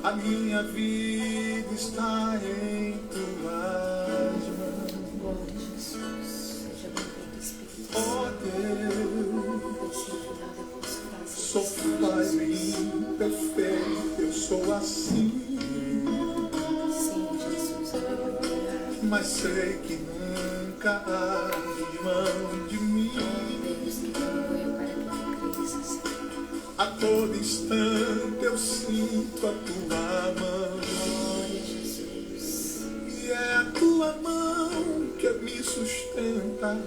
A minha vida está em tuas mãos. Glória a Jesus. Seja bem-vindo, Espírito Ó Santo. Deus, sou falho e imperfeito, eu sou assim. Sim, Jesus, aleluia. Mas sei que nunca abres mão de mim. Deus que morreu para que tu cresças. A todo instante eu sinto a tua mão. Glória a Jesus. E é a tua mão que me sustenta,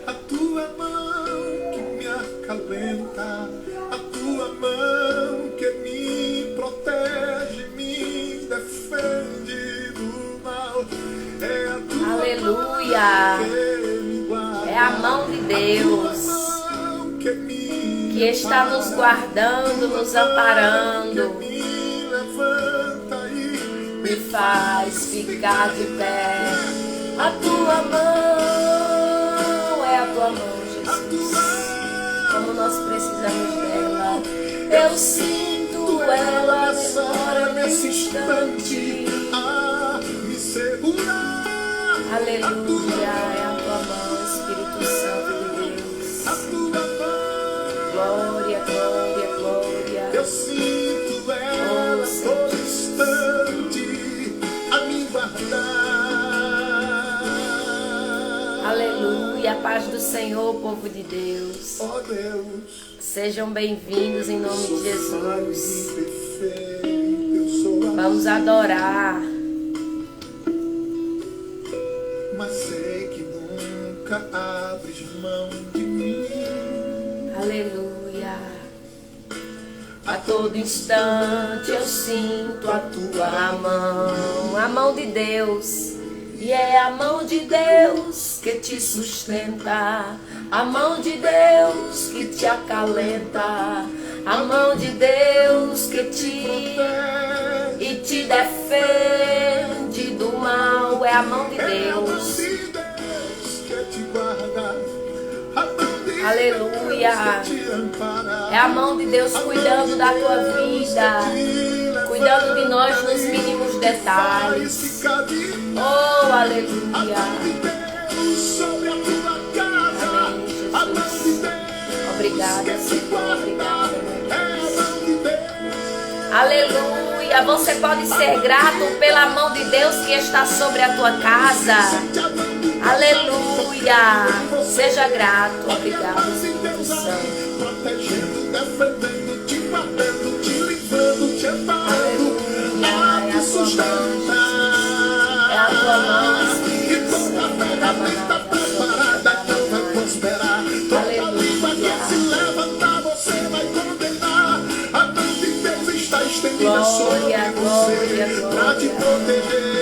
a tua mão que me acalenta, a tua mão que me protege, me defende do mal. É a tua Aleluia. mão que me guarda, É a mão de Deus que está nos guardando, nos amparando, me levanta e me faz ficar de pé. A tua mão é a tua mão, Jesus. Como nós precisamos dela. Eu sinto ela nessa hora, nesse instante. a me segurar. Aleluia, é a tua mão, Espírito Santo de Deus. A tua mão, Glória, glória, glória. eu sinto ela todo instante a me guardar. Aleluia, a paz do Senhor, povo de Deus. Ó Deus, Sejam bem-vindos em nome de Jesus. perfeito, eu sou Vamos adorar. mas sei que nunca abres mão de mim. Aleluia. A todo instante eu sinto a tua mão, a mão de Deus. E é a mão de Deus que te sustenta, a mão de Deus que te acalenta, a mão de Deus que te defende do mal. É a mão de Deus. Aleluia. É a mão de Deus cuidando da tua vida, cuidando de nós nos mínimos detalhes. Oh, aleluia. Amém, Jesus. Obrigada, Senhor. Obrigada. Aleluia. Você pode ser grato pela mão de Deus que está sobre a tua casa. Aleluia. Seja grato. Obrigado, Espírito Santo. Protegendo, defendendo, te guardando, te livrando, te amparando, ela te sustenta. É a tua mão, E toda ferramenta preparada não vai prosperar. Toda língua que se levantar, você vai condenar. A mão de Deus está estendida sobre você para te proteger.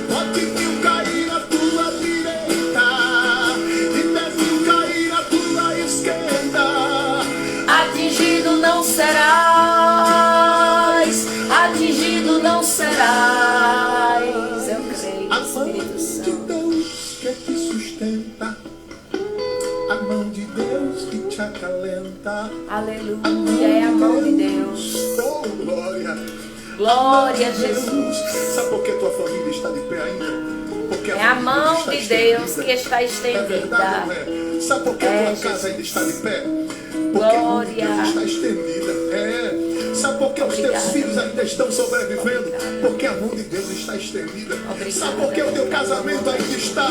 Pode mil cair à tua direita e 10.000 cair à tua esquerda. Atingido não serás, atingido não serás. Eu creio, A mão Espírito de Santo. Deus que te sustenta, a mão de Deus que te acalenta. Aleluia, é a mão de Deus. Oh, glória. Glória a Jesus. Sabe por que tua família está de pé ainda? Porque É a mão está de Deus estendida. que está É verdade, estendida. não é? Sabe por que É, tua casa ainda está de pé? Porque Glória. a mão de Deus está estendida. É. Sabe por que os teus Obrigada. filhos ainda estão sobrevivendo? Obrigada. Porque a mão de Deus está estendida. Obrigada. Sabe por que o teu casamento ainda está?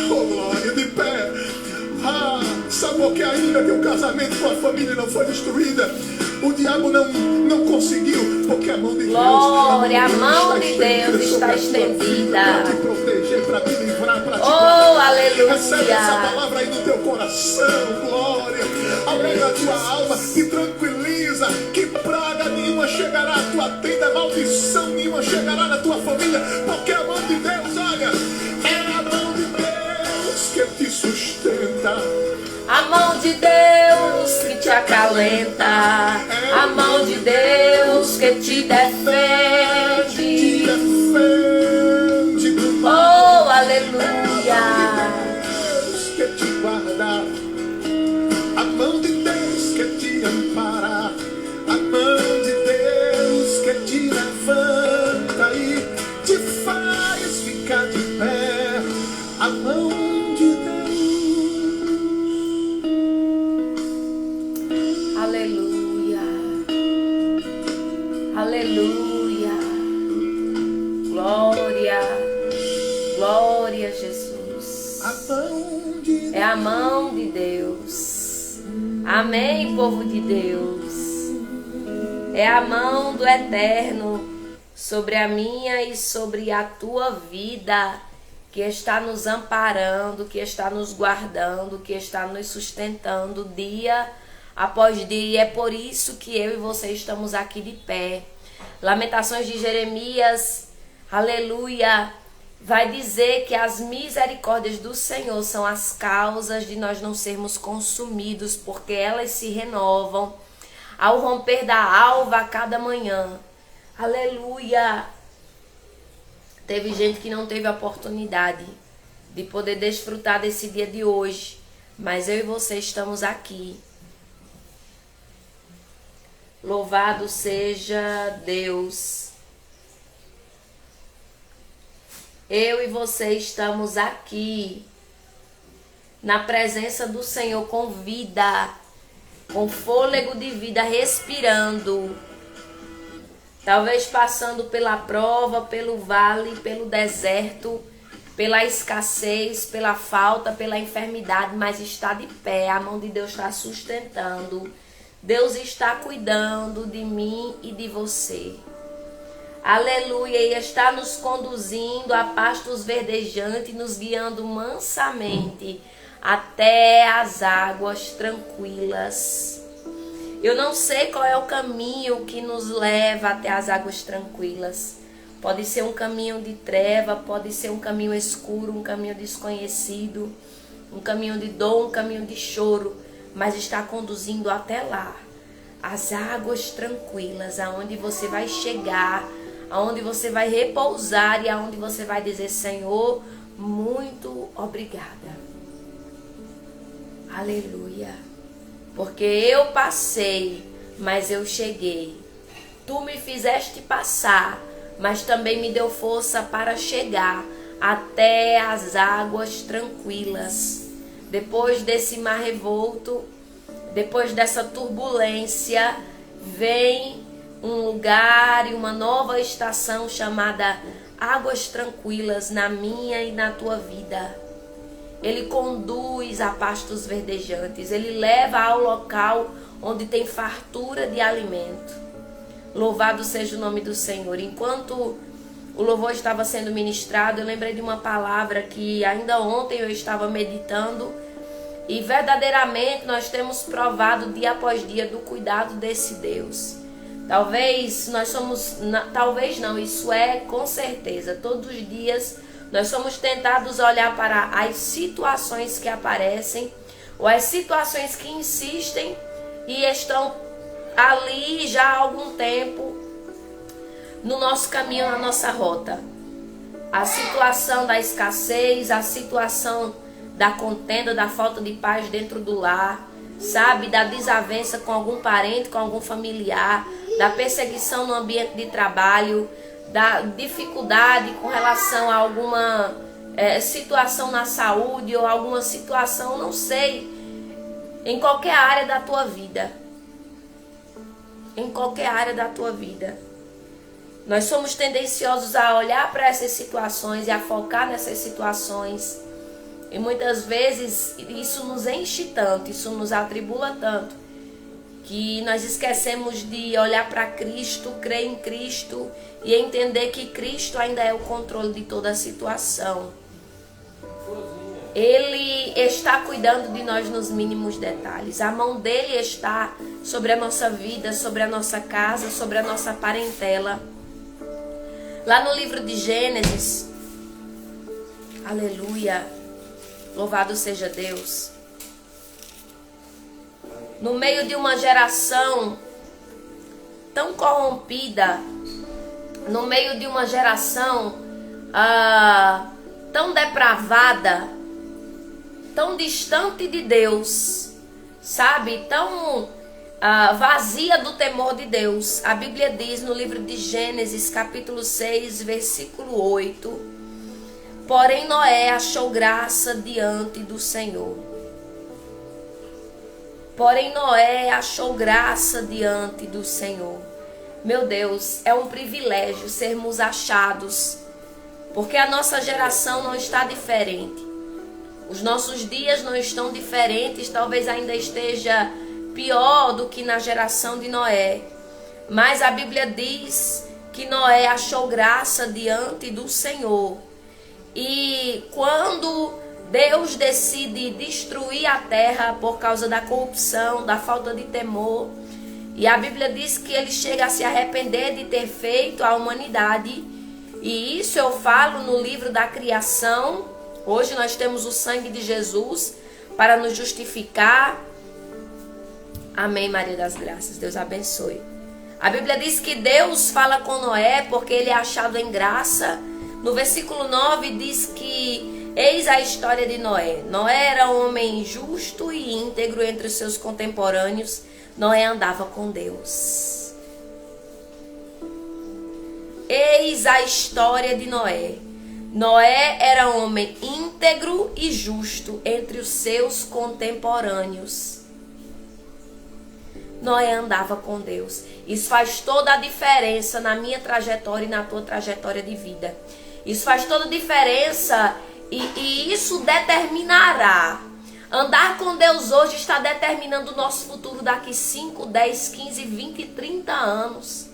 Oh, glória, de pé. Ah, sabe por que ainda teu casamento, tua família não foi destruída? O diabo não conseguiu, porque a mão de Deus, Glória, a mão de Deus está estendida. para te proteger, para te livrar, para te Oh, guardar. aleluia. Recebe essa palavra aí no teu coração, glória. Alegra a tua alma, te tranquiliza, que praga nenhuma chegará à tua tenda, maldição nenhuma chegará na tua família, porque a mão de Deus, olha, é a mão de Deus que te sustenta. A mão de Deus que te acalenta, a mão de Deus que te defende. Oh, aleluia. Deus que te guarda, a mão de Deus que te ampara, a mão de Aleluia. Glória. Glória a Jesus. É a mão de Deus. Amém, povo de Deus. É a mão do Eterno sobre a minha e sobre a tua vida, que está nos amparando, que está nos guardando, que está nos sustentando dia após dia. E é por isso que eu e você estamos aqui de pé. Lamentações de Jeremias, aleluia, vai dizer que as misericórdias do Senhor são as causas de nós não sermos consumidos, porque elas se renovam ao romper da alva a cada manhã. Aleluia. Teve gente que não teve a oportunidade de poder desfrutar desse dia de hoje, mas eu e você estamos aqui. Louvado seja Deus. Eu e você estamos aqui na presença do Senhor com vida, com fôlego de vida, respirando. Talvez passando pela prova, pelo vale, pelo deserto, pela escassez, pela falta, pela enfermidade, mas está de pé. A mão de Deus está sustentando. Deus está cuidando de mim e de você. Aleluia, e está nos conduzindo a pastos verdejantes, nos guiando mansamente até as águas tranquilas. Eu não sei qual é o caminho que nos leva até as águas tranquilas. Pode ser um caminho de treva, pode ser um caminho escuro, um caminho desconhecido, um caminho de dor, um caminho de choro, mas está conduzindo até lá. As águas tranquilas, aonde você vai chegar, aonde você vai repousar e aonde você vai dizer: Senhor, muito obrigada. Aleluia. Porque eu passei, mas eu cheguei. Tu me fizeste passar, mas também me deu força para chegar até as águas tranquilas. Depois desse mar revolto, depois dessa turbulência, vem um lugar e uma nova estação chamada águas tranquilas na minha e na tua vida. Ele conduz a pastos verdejantes. Ele leva ao local onde tem fartura de alimento. Louvado seja o nome do Senhor. Enquanto o louvor estava sendo ministrado, eu lembrei de uma palavra que ainda ontem eu estava meditando. E verdadeiramente nós temos provado dia após dia do cuidado desse Deus. Talvez nós somos... Talvez não, isso é com certeza. Todos os dias nós somos tentados a olhar para as situações que aparecem, ou as situações que insistem e estão ali já há algum tempo no nosso caminho, na nossa rota. A situação da escassez, a situação da contenda, da falta de paz dentro do lar, sabe? Da desavença com algum parente, com algum familiar, da perseguição no ambiente de trabalho, da dificuldade com relação a alguma situação na saúde ou alguma situação, não sei, em qualquer área da tua vida. Em qualquer área da tua vida. Nós somos tendenciosos a olhar para essas situações e a focar nessas situações. E muitas vezes isso nos enche tanto, isso nos atribula tanto, que nós esquecemos de olhar para Cristo, crer em Cristo e entender que Cristo ainda é o controle de toda a situação. Ele está cuidando de nós nos mínimos detalhes. A mão dele está sobre a nossa vida, sobre a nossa casa, sobre a nossa parentela. Lá no livro de Gênesis, aleluia, louvado seja Deus. No meio de uma geração tão corrompida, no meio de uma geração tão depravada, tão distante de Deus, sabe? Tão vazia do temor de Deus. A Bíblia diz no livro de Gênesis, capítulo 6, versículo 8: porém Noé achou graça diante do Senhor. Porém Noé achou graça diante do Senhor. Meu Deus, é um privilégio sermos achados, porque a nossa geração não está diferente. Os nossos dias não estão diferentes, talvez ainda esteja pior do que na geração de Noé. Mas a Bíblia diz que Noé achou graça diante do Senhor. E quando Deus decide destruir a terra por causa da corrupção, da falta de temor, e a Bíblia diz que ele chega a se arrepender de ter feito a humanidade, e isso eu falo no livro da criação. Hoje nós temos o sangue de Jesus para nos justificar. Amém, Maria das Graças, Deus abençoe. A Bíblia diz que Deus fala com Noé porque ele é achado em graça. No versículo 9 diz que eis a história de Noé. Noé era um homem justo e íntegro entre os seus contemporâneos. Noé andava com Deus. Eis a história de Noé. Noé era homem íntegro e justo entre os seus contemporâneos. Noé andava com Deus. Isso faz toda a diferença na minha trajetória e na tua trajetória de vida. Isso faz toda a diferença e isso determinará. Andar com Deus hoje está determinando o nosso futuro daqui 5, 10, 15, 20 e 30 anos.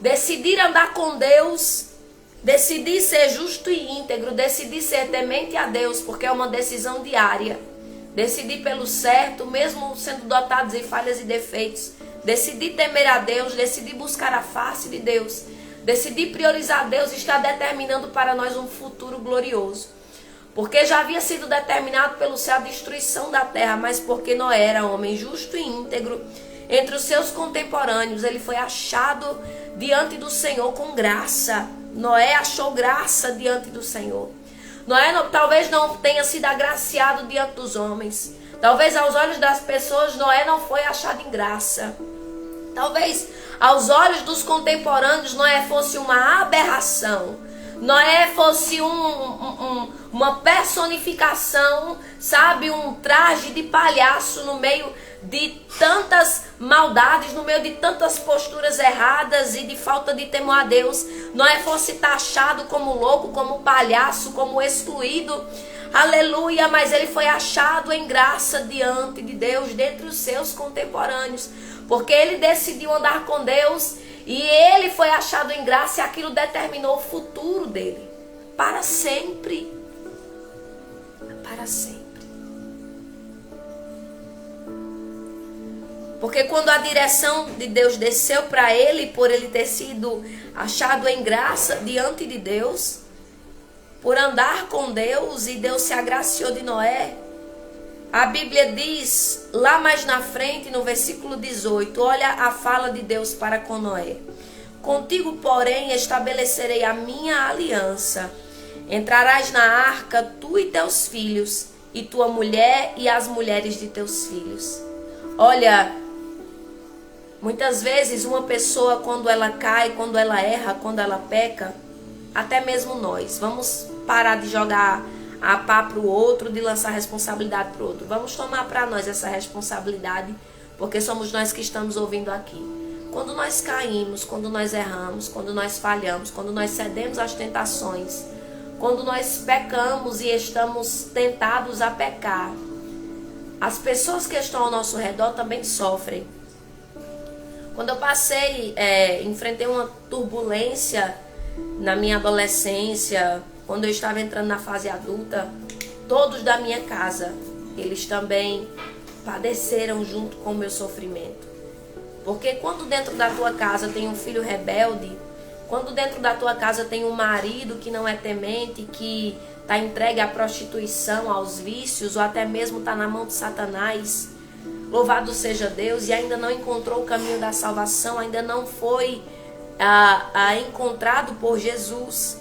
Decidir andar com Deus, decidir ser justo e íntegro, decidir ser temente a Deus, porque é uma decisão diária. Decidir pelo certo, mesmo sendo dotados de falhas e defeitos. Decidir temer a Deus, decidir buscar a face de Deus. Decidir priorizar Deus está determinando para nós um futuro glorioso. Porque já havia sido determinado pelo céu a destruição da terra, mas porque Noé era homem justo e íntegro entre os seus contemporâneos, ele foi achado diante do Senhor com graça. Noé achou graça diante do Senhor. Noé talvez não tenha sido agraciado diante dos homens. Talvez aos olhos das pessoas Noé não foi achado em graça. Talvez aos olhos dos contemporâneos Noé fosse uma aberração. Noé fosse uma personificação, sabe, um traje de palhaço no meio de tantas maldades, no meio de tantas posturas erradas e de falta de temor a Deus. Noé fosse taxado como louco, como palhaço, como excluído. Aleluia, mas ele foi achado em graça diante de Deus, dentre os seus contemporâneos, porque ele decidiu andar com Deus e ele foi achado em graça e aquilo determinou o futuro dele para sempre. Para sempre. Porque quando a direção de Deus desceu para ele, por ele ter sido achado em graça diante de Deus, por andar com Deus, e Deus se agraciou de Noé, a Bíblia diz, lá mais na frente, no versículo 18, olha a fala de Deus para com Noé. Contigo, porém, estabelecerei a minha aliança. Entrarás na arca, tu e teus filhos, e tua mulher e as mulheres de teus filhos. Olha, muitas vezes uma pessoa, quando ela cai, quando ela erra, quando ela peca, até mesmo nós, vamos parar de jogar a pá para o outro, de lançar responsabilidade para o outro. Vamos tomar para nós essa responsabilidade, porque somos nós que estamos ouvindo aqui. Quando nós caímos, quando nós erramos, quando nós falhamos, quando nós cedemos às tentações, quando nós pecamos e estamos tentados a pecar, as pessoas que estão ao nosso redor também sofrem. Quando eu enfrentei uma turbulência na minha adolescência, quando eu estava entrando na fase adulta, todos da minha casa, eles também padeceram junto com o meu sofrimento. Porque quando dentro da tua casa tem um filho rebelde, quando dentro da tua casa tem um marido que não é temente, que está entregue à prostituição, aos vícios, ou até mesmo está na mão de Satanás, louvado seja Deus, e ainda não encontrou o caminho da salvação, ainda não foi encontrado por Jesus,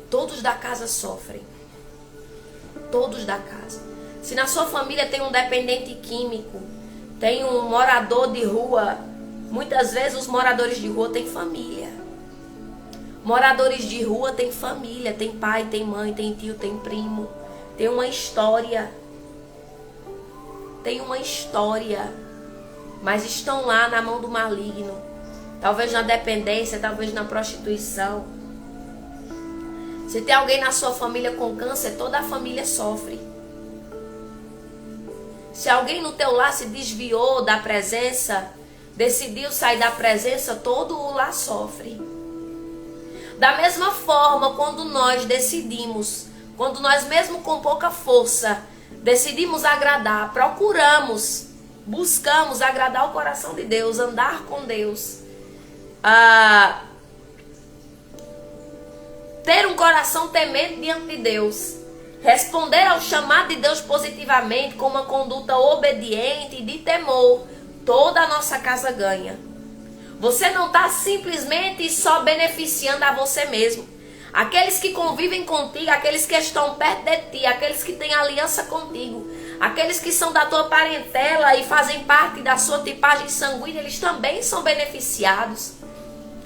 todos da casa sofrem. Todos da casa. Se na sua família tem um dependente químico, tem um morador de rua, muitas vezes os moradores de rua têm família. Moradores de rua têm família, tem pai, tem mãe, tem tio, tem primo. Tem uma história. Tem uma história. mas estão lá na mão do maligno. Talvez na dependência, talvez na prostituição. Se tem alguém na sua família com câncer, toda a família sofre. Se alguém no teu lar se desviou da presença, decidiu sair da presença, todo o lar sofre. Da mesma forma, quando nós decidimos, quando nós mesmo com pouca força, decidimos agradar, procuramos, buscamos agradar o coração de Deus, andar com Deus, ter um coração temente diante de Deus, responder ao chamado de Deus positivamente, com uma conduta obediente e de temor, toda a nossa casa ganha. Você não está simplesmente só beneficiando a você mesmo. Aqueles que convivem contigo, aqueles que estão perto de ti, aqueles que têm aliança contigo, aqueles que são da tua parentela e fazem parte da sua tipagem sanguínea, eles também são beneficiados.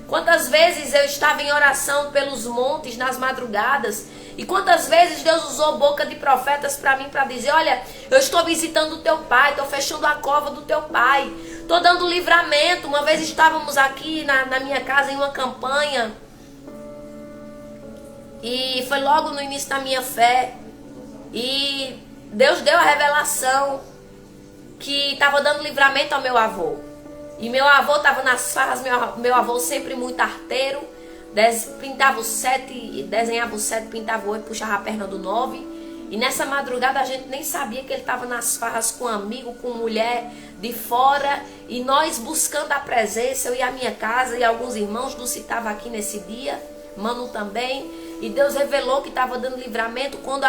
Quantas vezes eu estava em oração pelos montes nas madrugadas, e quantas vezes Deus usou boca de profetas para mim, para dizer, olha, eu estou visitando o teu pai, estou fechando a cova do teu pai, estou dando livramento. Uma vez estávamos aqui na minha casa em uma campanha, e foi logo no início da minha fé, e Deus deu a revelação que estava dando livramento ao meu avô. E meu avô estava nas farras, meu avô sempre muito arteiro, pintava o 7, desenhava o 7, pintava o 8, puxava a perna do 9. E nessa madrugada a gente nem sabia que ele estava nas farras com amigo, com mulher de fora. E nós buscando a presença, eu e a minha casa e alguns irmãos, Dulce estava aqui nesse dia, Mano também. E Deus revelou que estava dando livramento quando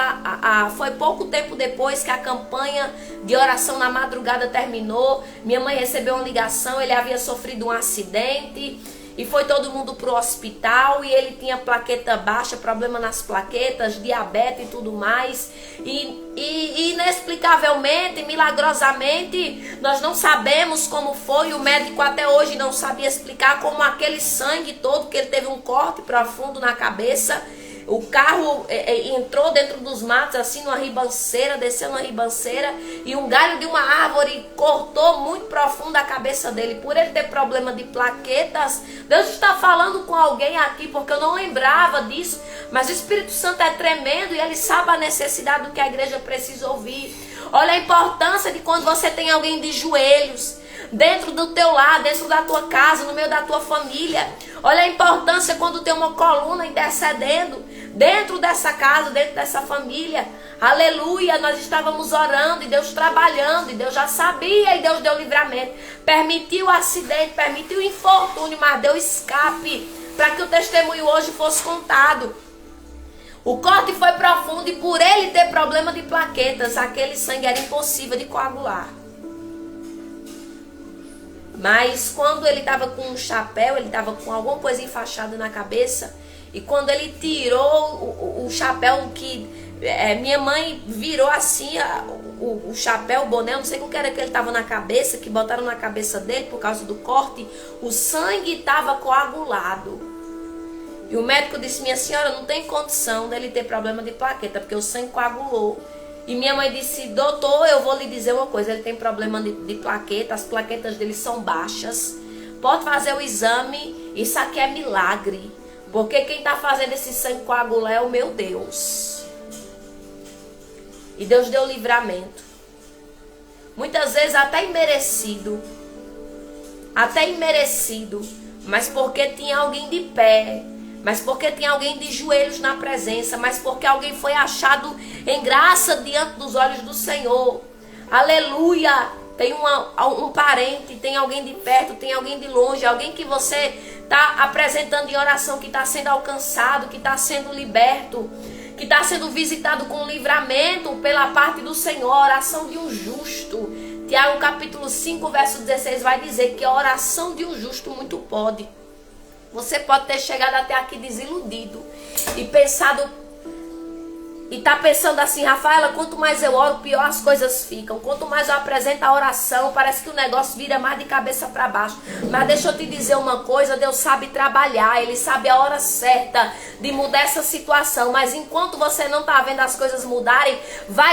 foi pouco tempo depois que a campanha de oração na madrugada terminou. Minha mãe recebeu uma ligação, ele havia sofrido um acidente e foi todo mundo pro hospital, e ele tinha plaqueta baixa, problema nas plaquetas, diabetes e tudo mais. E inexplicavelmente, milagrosamente, nós não sabemos como foi, o médico até hoje não sabia explicar como aquele sangue todo, que ele teve um corte profundo na cabeça. O carro entrou dentro dos matos, assim, numa ribanceira, desceu numa ribanceira, e um galho de uma árvore cortou muito profundo a cabeça dele. Por ele ter problema de plaquetas, Deus está falando com alguém aqui, porque eu não lembrava disso, mas o Espírito Santo é tremendo e ele sabe a necessidade do que a igreja precisa ouvir. Olha a importância de quando você tem alguém de joelhos, dentro do teu lar, dentro da tua casa, no meio da tua família. Olha a importância quando tem uma coluna intercedendo dentro dessa casa, dentro dessa família. Aleluia, nós estávamos orando e Deus trabalhando, e Deus já sabia, e Deus deu livramento. Permitiu o acidente, permitiu o infortúnio, mas deu escape para que o testemunho hoje fosse contado. O corte foi profundo, e por ele ter problema de plaquetas, aquele sangue era impossível de coagular. Mas quando ele estava com um chapéu, ele estava com alguma coisa enfaixada na cabeça, e quando ele tirou o chapéu, minha mãe virou assim o chapéu, o boné, não sei o que era que ele estava na cabeça, que botaram na cabeça dele por causa do corte, o sangue estava coagulado. E o médico disse, minha senhora, não tem condição dele ter problema de plaqueta, porque o sangue coagulou. E minha mãe disse, doutor, eu vou lhe dizer uma coisa, ele tem problema de plaqueta, as plaquetas dele são baixas, pode fazer o exame, isso aqui é milagre, porque quem está fazendo esse sangue coagular é o meu Deus. E Deus deu livramento, muitas vezes até imerecido, mas porque tinha alguém de pé, mas porque tem alguém de joelhos na presença, mas porque alguém foi achado em graça diante dos olhos do Senhor. Aleluia! Tem um parente, tem alguém de perto, tem alguém de longe, alguém que você está apresentando em oração, que está sendo alcançado, que está sendo liberto, que está sendo visitado com livramento pela parte do Senhor. A oração de um justo. Tiago capítulo 5, verso 16 vai dizer que a oração de um justo muito pode. Você pode ter chegado até aqui desiludido e pensado, e tá pensando assim, Rafaela, quanto mais eu oro, pior as coisas ficam. Quanto mais eu apresento a oração, parece que o negócio vira mais de cabeça para baixo. Mas deixa eu te dizer uma coisa, Deus sabe trabalhar, Ele sabe a hora certa de mudar essa situação. Mas enquanto você não tá vendo as coisas mudarem,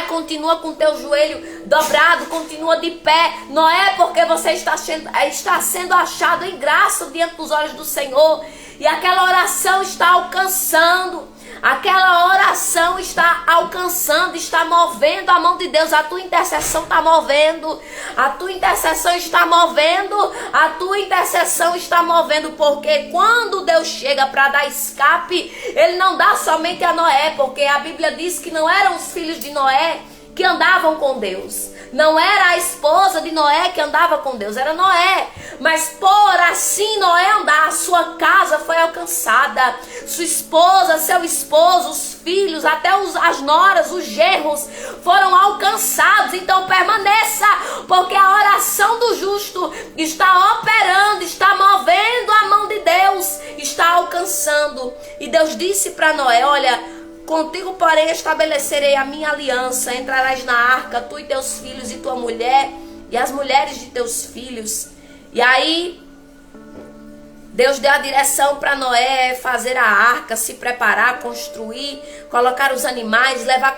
continua com o teu joelho dobrado, continua de pé. Não é porque você está sendo achado em graça diante dos olhos do Senhor. E aquela oração está alcançando. Aquela oração está alcançando, está movendo a mão de Deus. A tua intercessão está movendo. A tua intercessão está movendo. A tua intercessão está movendo. Porque quando Deus chega para dar escape, Ele não dá somente a Noé. Porque a Bíblia diz que não eram os filhos de Noé que andavam com Deus. Não era a esposa de Noé que andava com Deus, era Noé. Mas por assim Noé andar, a sua casa foi alcançada. Sua esposa, seu esposo, os filhos, até as noras, os genros foram alcançados. Então permaneça, porque a oração do justo está operando, está movendo a mão de Deus, está alcançando. E Deus disse para Noé, olha, contigo, porém, estabelecerei a minha aliança. Entrarás na arca, tu e teus filhos e tua mulher, e as mulheres de teus filhos. E aí, Deus deu a direção para Noé fazer a arca, se preparar, construir, colocar os animais, levar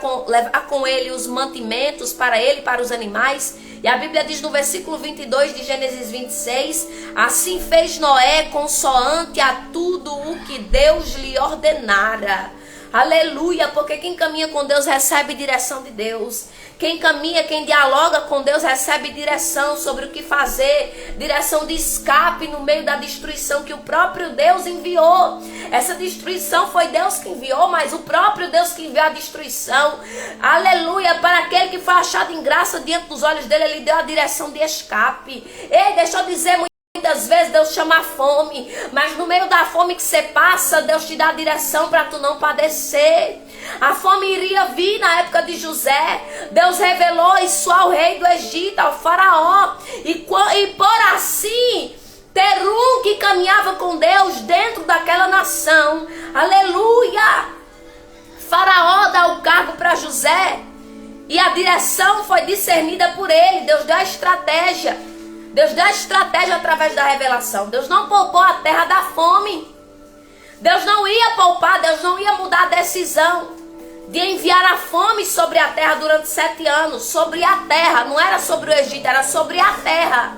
com ele os mantimentos para ele, para os animais. E a Bíblia diz no versículo 22 de Gênesis 26, assim fez Noé consoante a tudo o que Deus lhe ordenara. Aleluia, porque quem caminha com Deus recebe direção de Deus. Quem caminha, quem dialoga com Deus recebe direção sobre o que fazer, direção de escape no meio da destruição que o próprio Deus enviou. Essa destruição foi Deus que enviou, mas o próprio Deus que enviou a destruição. Aleluia, para aquele que foi achado em graça diante dos olhos dele, Ele deu a direção de escape. Ei, deixa eu dizer, muitas vezes Deus chama a fome, mas no meio da fome que você passa, Deus te dá a direção para tu não padecer. A fome iria vir na época de José. Deus revelou isso ao rei do Egito, ao faraó. E por assim ter um que caminhava com Deus dentro daquela nação. Aleluia! Faraó dá o cargo para José. E a direção foi discernida por ele. Deus deu a estratégia. Deus deu a estratégia através da revelação. Deus não poupou a terra da fome. Deus não ia poupar, Deus não ia mudar a decisão de enviar a fome sobre a terra durante 7 anos. Sobre a terra, não era sobre o Egito, era sobre a terra.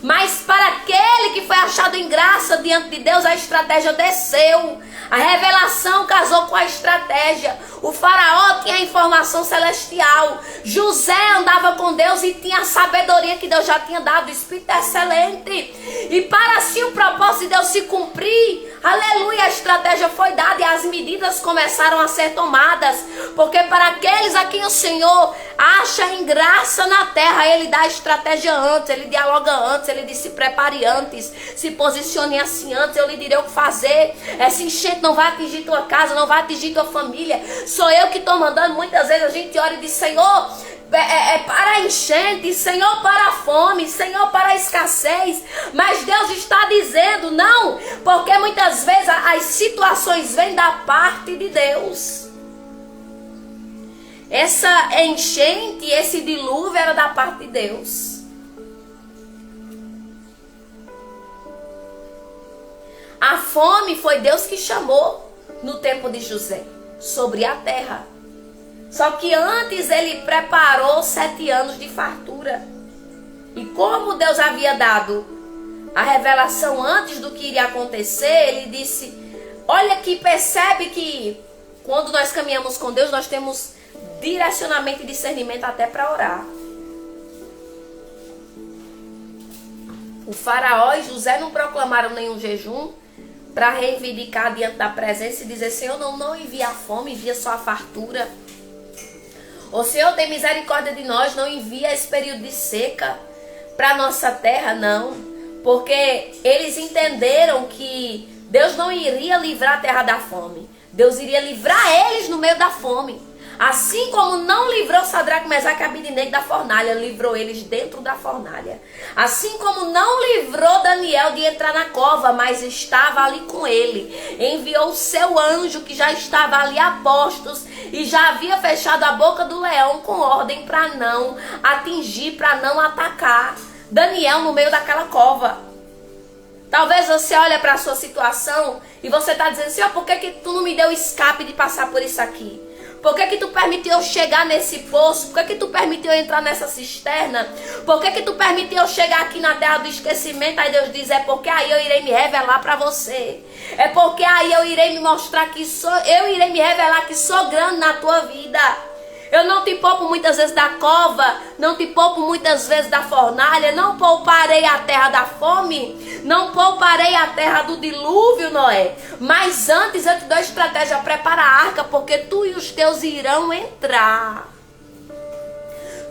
Mas para aquele que foi achado em graça diante de Deus, a estratégia desceu. A revelação casou com a estratégia. O faraó tinha a informação celestial. José andava com Deus e tinha a sabedoria que Deus já tinha dado. O Espírito é excelente. E para assim o propósito de Deus se cumprir, aleluia, a estratégia foi dada e as medidas começaram a ser tomadas. Porque para aqueles a quem o Senhor acha em graça na terra, Ele dá a estratégia antes, Ele dialoga antes, Ele diz: se prepare antes, se posicione assim antes, eu lhe direi o que fazer. Essa enchente não vai atingir tua casa, não vai atingir tua família. Sou eu que estou mandando. Muitas vezes a gente ora e diz: Senhor, para a enchente, Senhor, para a fome, Senhor, para a escassez. Mas Deus está dizendo não, porque muitas vezes as situações vêm da parte de Deus. Essa enchente, esse dilúvio era da parte de Deus. A fome foi Deus que chamou no tempo de José sobre a terra. Só que antes Ele preparou 7 anos de fartura. E como Deus havia dado a revelação antes do que iria acontecer, Ele disse: olha que percebe que quando nós caminhamos com Deus, nós temos direcionamento e discernimento até para orar. O faraó e José não proclamaram nenhum jejum para reivindicar diante da presença e dizer: Senhor, não envia a fome, envia só a fartura. O Senhor tem misericórdia de nós, não envia esse período de seca para a nossa terra, não. Porque eles entenderam que Deus não iria livrar a terra da fome. Deus iria livrar eles no meio da fome. Assim como não livrou Sadraque, Mesaque e Abednego da fornalha, livrou eles dentro da fornalha. Assim como não livrou Daniel de entrar na cova, mas estava ali com ele. Enviou o seu anjo que já estava ali a postos e já havia fechado a boca do leão com ordem para não atingir, para não atacar Daniel no meio daquela cova. Talvez você olhe para a sua situação e você está dizendo, Senhor, por que tu não me deu escape de passar por isso aqui? Por que tu permitiu eu chegar nesse poço? Por que tu permitiu eu entrar nessa cisterna? Por que tu permitiu eu chegar aqui na terra do esquecimento? Aí Deus diz, é porque aí eu irei me revelar para você. É porque aí eu irei me mostrar que eu irei me revelar que sou grande na tua vida. Eu não te poupo muitas vezes da cova, não te poupo muitas vezes da fornalha, não pouparei a terra da fome, não pouparei a terra do dilúvio, Noé. Mas antes eu te dou estratégia, prepara a arca, porque tu e os teus irão entrar.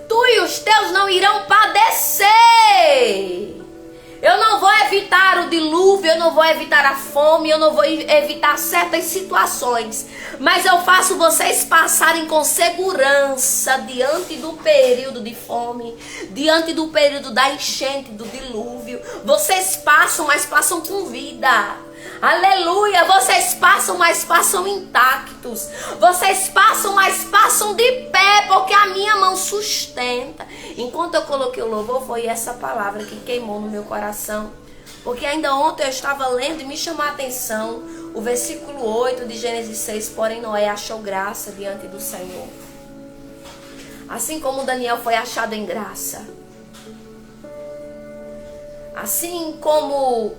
Tu e os teus não irão padecer. Eu não vou evitar o dilúvio, eu não vou evitar a fome, eu não vou evitar certas situações. Mas eu faço vocês passarem com segurança diante do período de fome, diante do período da enchente, do dilúvio. Vocês passam, mas passam com vida. Aleluia, vocês passam, mas passam intactos. Vocês passam, mas passam de pé, porque a minha mão sustenta. Enquanto eu coloquei o louvor, foi essa palavra que queimou no meu coração. Porque ainda ontem eu estava lendo e me chamou a atenção o versículo 8 de Gênesis 6. Porém Noé achou graça diante do Senhor. Assim como Daniel foi achado em graça. Assim como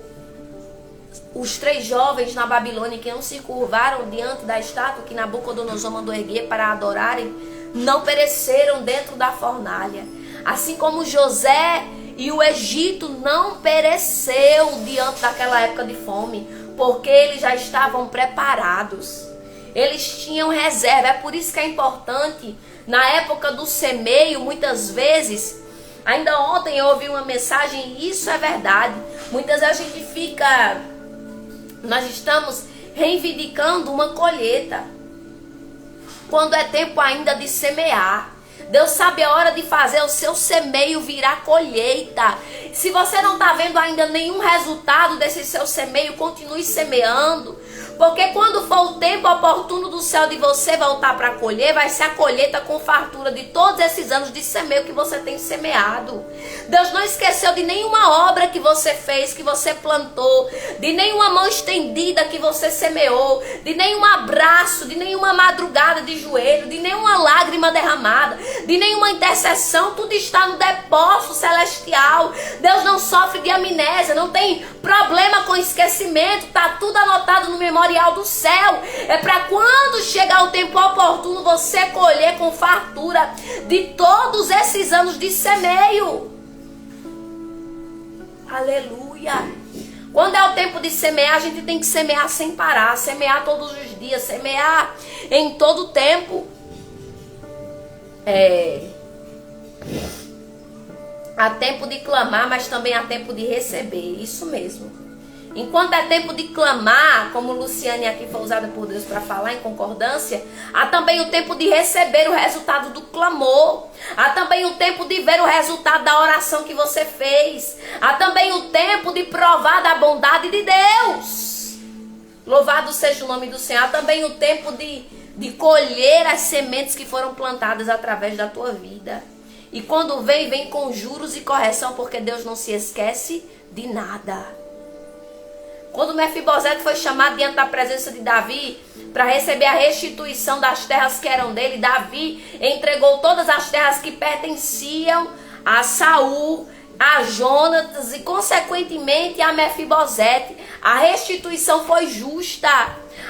os 3 jovens na Babilônia que não se curvaram diante da estátua que Nabucodonosor mandou erguer para adorarem, não pereceram dentro da fornalha. Assim como José e o Egito não pereceu diante daquela época de fome, porque eles já estavam preparados. Eles tinham reserva. É por isso que é importante, na época do semeio, muitas vezes, ainda ontem eu ouvi uma mensagem e isso é verdade. Muitas vezes a gente nós estamos reivindicando uma colheita, quando é tempo ainda de semear. Deus sabe a hora de fazer o seu semeio virar colheita. Se você não está vendo ainda nenhum resultado desse seu semeio, continue semeando. Porque quando for o tempo oportuno do céu de você voltar para colher, vai ser a colheita com fartura de todos esses anos de semeio que você tem semeado. Deus não esqueceu de nenhuma obra que você fez, que você plantou, de nenhuma mão estendida que você semeou, de nenhum abraço, de nenhuma madrugada de joelho, de nenhuma lágrima derramada, de nenhuma intercessão. Tudo está no depósito celestial. Deus não sofre de amnésia, não tem problema com esquecimento, está tudo anotado no memorial do céu. É para quando chegar o tempo oportuno você colher com fartura de todos esses anos de semeio. Aleluia. Quando é o tempo de semear, a gente tem que semear sem parar, semear todos os dias, semear em todo o tempo. Há tempo de clamar, mas também há tempo de receber. Isso mesmo. Enquanto é tempo de clamar, como Luciane aqui foi usada por Deus para falar em concordância, há também o tempo de receber o resultado do clamor. Há também o tempo de ver o resultado da oração que você fez. Há também o tempo de provar da bondade de Deus. Louvado seja o nome do Senhor. Há também o tempo de colher as sementes que foram plantadas através da tua vida. E quando vem com juros e correção, porque Deus não se esquece de nada. Quando Mefibosete foi chamado diante da presença de Davi para receber a restituição das terras que eram dele, Davi entregou todas as terras que pertenciam a Saul, a Jonatas e consequentemente a Mefibosete. A restituição foi justa,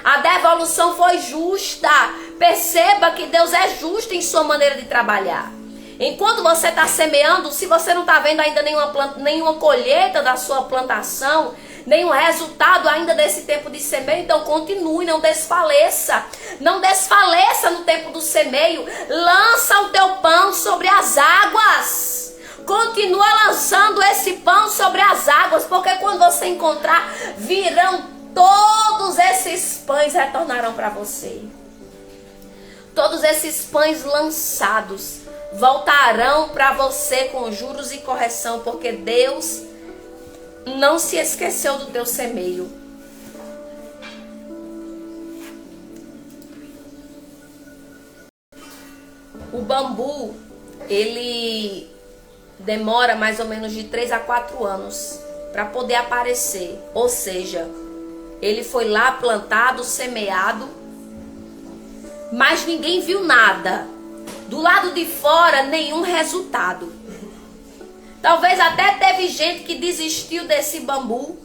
a devolução foi justa. Perceba que Deus é justo em sua maneira de trabalhar. Enquanto você está semeando, se você não está vendo ainda nenhuma colheita da sua plantação, nenhum resultado ainda desse tempo de semeio, então continue, não desfaleça. Não desfaleça no tempo do semeio. Lança o teu pão sobre as águas. Continua lançando esse pão sobre as águas, porque quando você encontrar, virão todos esses pães retornarão para você. todos esses pães lançados voltarão para você com juros e correção, porque Deus não se esqueceu do teu semeio. O bambu, ele demora mais ou menos de 3 a 4 anos para poder aparecer. Ou seja, ele foi lá plantado, semeado, mas ninguém viu nada. Do lado de fora, nenhum resultado. Talvez até teve gente que desistiu desse bambu,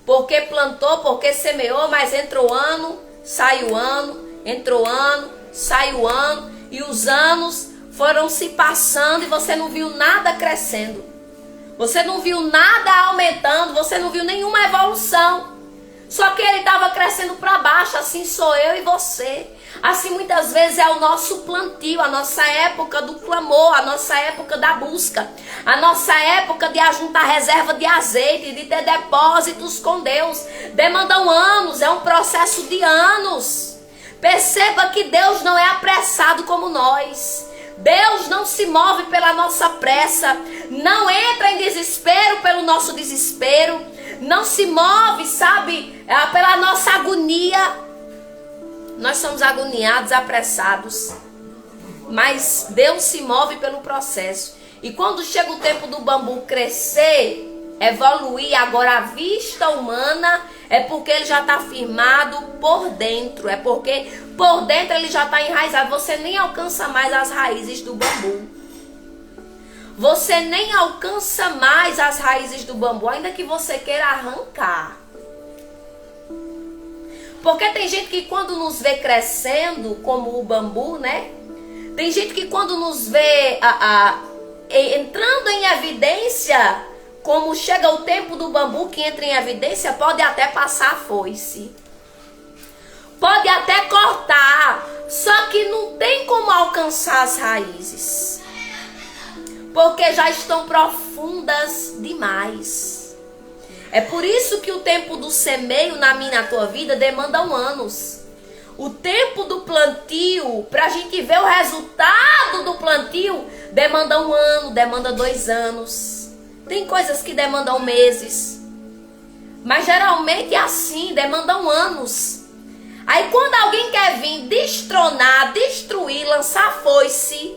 porque plantou, porque semeou, mas entrou ano, saiu ano, entrou ano, saiu ano, e os anos foram se passando e você não viu nada crescendo. Você não viu nada aumentando, você não viu nenhuma evolução. Só que ele estava crescendo para baixo, assim sou eu e você. Assim muitas vezes é o nosso plantio, a nossa época do clamor, a nossa época da busca, a nossa época de ajuntar reserva de azeite, de ter depósitos com Deus. Demandam anos, é um processo de anos. Perceba que Deus não é apressado como nós. Deus não se move pela nossa pressa, não entra em desespero pelo nosso desespero, não se move, sabe, pela nossa agonia. Nós somos agoniados, apressados, mas Deus se move pelo processo. E quando chega o tempo do bambu crescer, evoluir, agora a vista humana é porque ele já está firmado por dentro, é porque por dentro ele já está enraizado. Você nem alcança mais as raízes do bambu. Você nem alcança mais as raízes do bambu, ainda que você queira arrancar. Porque tem gente que quando nos vê crescendo, como o bambu, né? Tem gente que quando nos vê entrando em evidência, como chega o tempo do bambu que entra em evidência, pode até passar a foice. Pode até cortar, só que não tem como alcançar as raízes. Porque já estão profundas demais. É por isso que o tempo do semeio na minha e na tua vida demanda anos. O tempo do plantio, para a gente ver o resultado do plantio, demanda 1 ano, demanda 2 anos. Tem coisas que demandam meses. Mas geralmente é assim, demandam anos. Aí quando alguém quer vir destronar, destruir, lançar foice,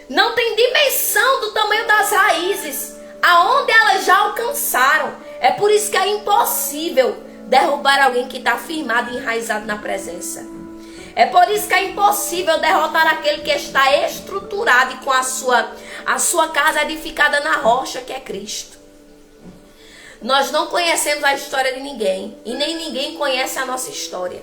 não tem dimensão do tamanho das raízes, aonde elas já alcançaram. É por isso que é impossível derrubar alguém que está firmado e enraizado na presença. É por isso que é impossível derrotar aquele que está estruturado e com a sua casa edificada na rocha, que é Cristo. Nós não conhecemos a história de ninguém e nem ninguém conhece a nossa história.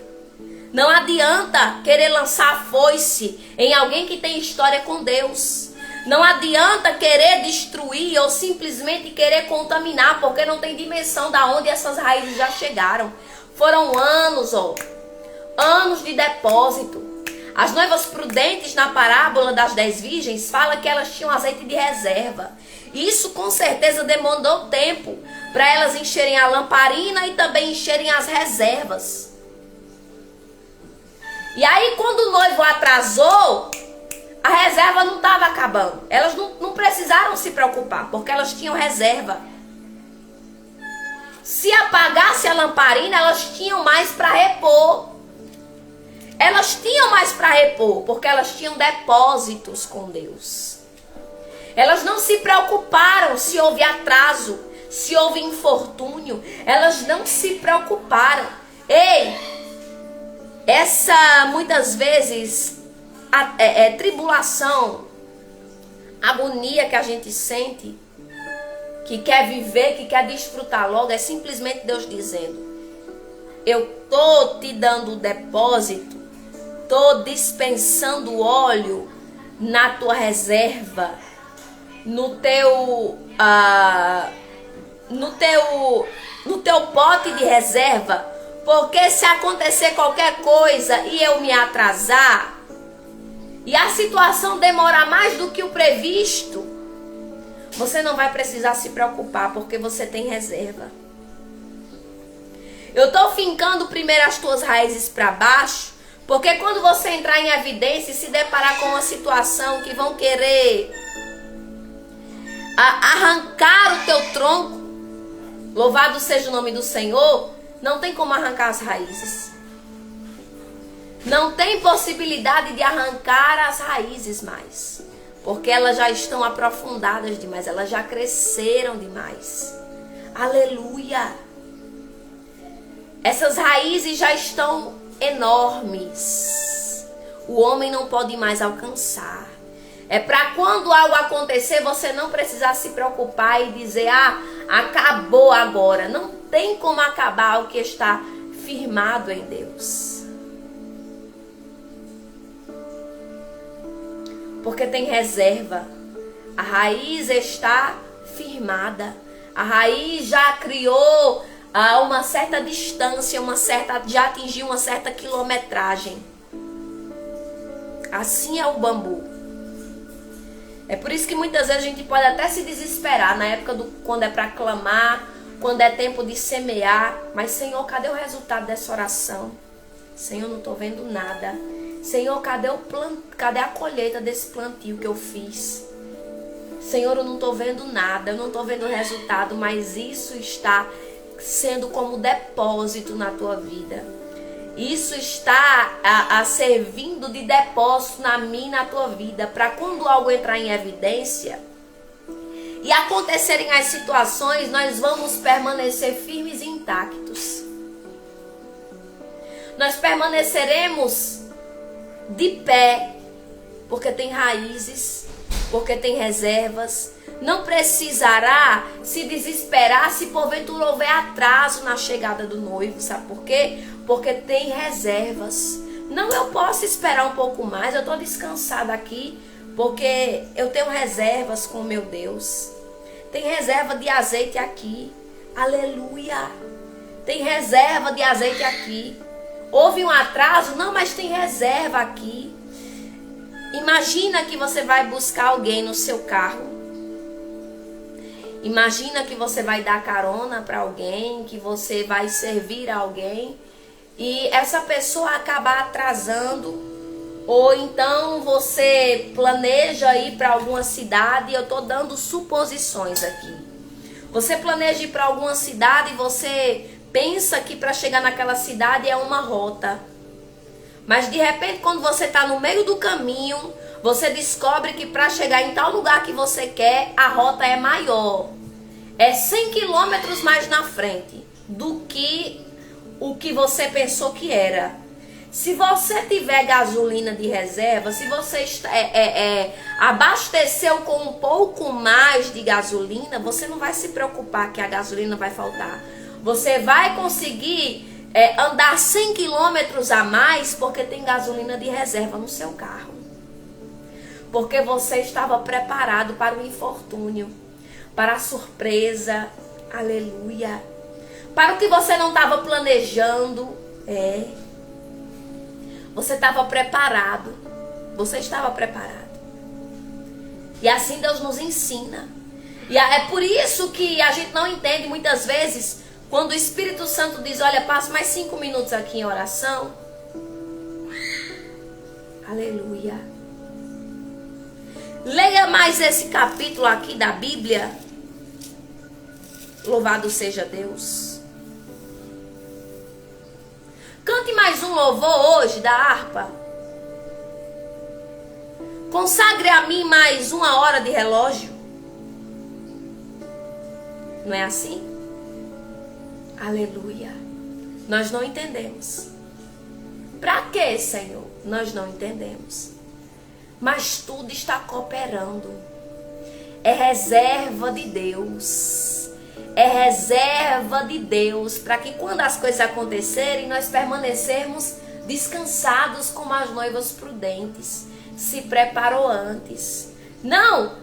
Não adianta querer lançar foice em alguém que tem história com Deus. Não adianta querer destruir ou simplesmente querer contaminar, porque não tem dimensão da onde essas raízes já chegaram. Foram anos, anos de depósito. As noivas prudentes na parábola das 10 virgens fala que elas tinham azeite de reserva. Isso com certeza demandou tempo para elas encherem a lamparina e também encherem as reservas. E aí quando o noivo atrasou, a reserva não estava acabando. Elas não precisaram se preocupar, porque elas tinham reserva. Se apagasse a lamparina, elas tinham mais para repor. Elas tinham mais para repor, porque elas tinham depósitos com Deus. Elas não se preocuparam se houve atraso, se houve infortúnio. Elas não se preocuparam. Ei, essa muitas vezes tribulação, agonia que a gente sente, que quer viver, que quer desfrutar logo, é simplesmente Deus dizendo: eu tô te dando depósito, tô dispensando óleo na tua reserva, no teu pote de reserva, porque se acontecer qualquer coisa e eu me atrasar, e a situação demorar mais do que o previsto, você não vai precisar se preocupar, porque você tem reserva. Eu estou fincando primeiro as tuas raízes para baixo, Porque quando você entrar em evidência e se deparar com uma situação que vão querer arrancar o teu tronco, louvado seja o nome do Senhor, não tem como arrancar as raízes. Não tem possibilidade de arrancar as raízes mais. Porque elas já estão aprofundadas demais, elas já cresceram demais. Aleluia! Essas raízes já estão enormes. O homem não pode mais alcançar. É para quando algo acontecer, você não precisar se preocupar e dizer, acabou agora. Não tem como acabar o que está firmado em Deus. Porque tem reserva. A raiz está firmada. A raiz já criou uma certa distância, já atingiu uma certa quilometragem. Assim é o bambu. É por isso que muitas vezes a gente pode até se desesperar na época quando é para clamar, quando é tempo de semear. Mas, Senhor, cadê o resultado dessa oração? Senhor, não estou vendo nada. Senhor, cadê a colheita desse plantio que eu fiz? Senhor, eu não estou vendo nada, eu não estou vendo o resultado, mas isso está sendo como depósito na tua vida. Isso está servindo de depósito na minha e na tua vida, para quando algo entrar em evidência e acontecerem as situações, nós vamos permanecer firmes e intactos. Nós permaneceremos de pé, porque tem raízes, porque tem reservas. Não precisará se desesperar se porventura houver atraso na chegada do noivo. Sabe por quê? Porque tem reservas. Não, eu posso esperar um pouco mais, eu estou descansada aqui, porque eu tenho reservas com meu Deus. Tem reserva de azeite aqui. Aleluia! Tem reserva de azeite aqui. Houve um atraso? Não, mas tem reserva aqui. Imagina que você vai buscar alguém no seu carro. Imagina que você vai dar carona para alguém, que você vai servir a alguém e essa pessoa acaba atrasando. Ou então você planeja ir para alguma cidade, eu estou dando suposições aqui. Você planeja ir para alguma cidade e você pensa que para chegar naquela cidade é uma rota. Mas de repente, quando você está no meio do caminho, você descobre que para chegar em tal lugar que você quer, a rota é maior. É 100 quilômetros mais na frente do que o que você pensou que era. Se você tiver gasolina de reserva, se você abasteceu com um pouco mais de gasolina, você não vai se preocupar que a gasolina vai faltar. Você vai conseguir andar 100 quilômetros a mais porque tem gasolina de reserva no seu carro. Porque você estava preparado para o infortúnio, para a surpresa, aleluia. Para o que você não estava planejando, você estava preparado. Você estava preparado. E assim Deus nos ensina. E é por isso que a gente não entende muitas vezes quando o Espírito Santo diz, olha, passa mais 5 minutos aqui em oração. Aleluia. Leia mais esse capítulo aqui da Bíblia. Louvado seja Deus. Cante mais um louvor hoje da harpa. Consagre a mim mais 1 hora de relógio. Não é assim? Aleluia. Nós não entendemos. Para quê, Senhor? Nós não entendemos. Mas tudo está cooperando. É reserva de Deus. É reserva de Deus para que quando as coisas acontecerem, nós permanecermos descansados como as noivas prudentes. Se preparou antes. Não!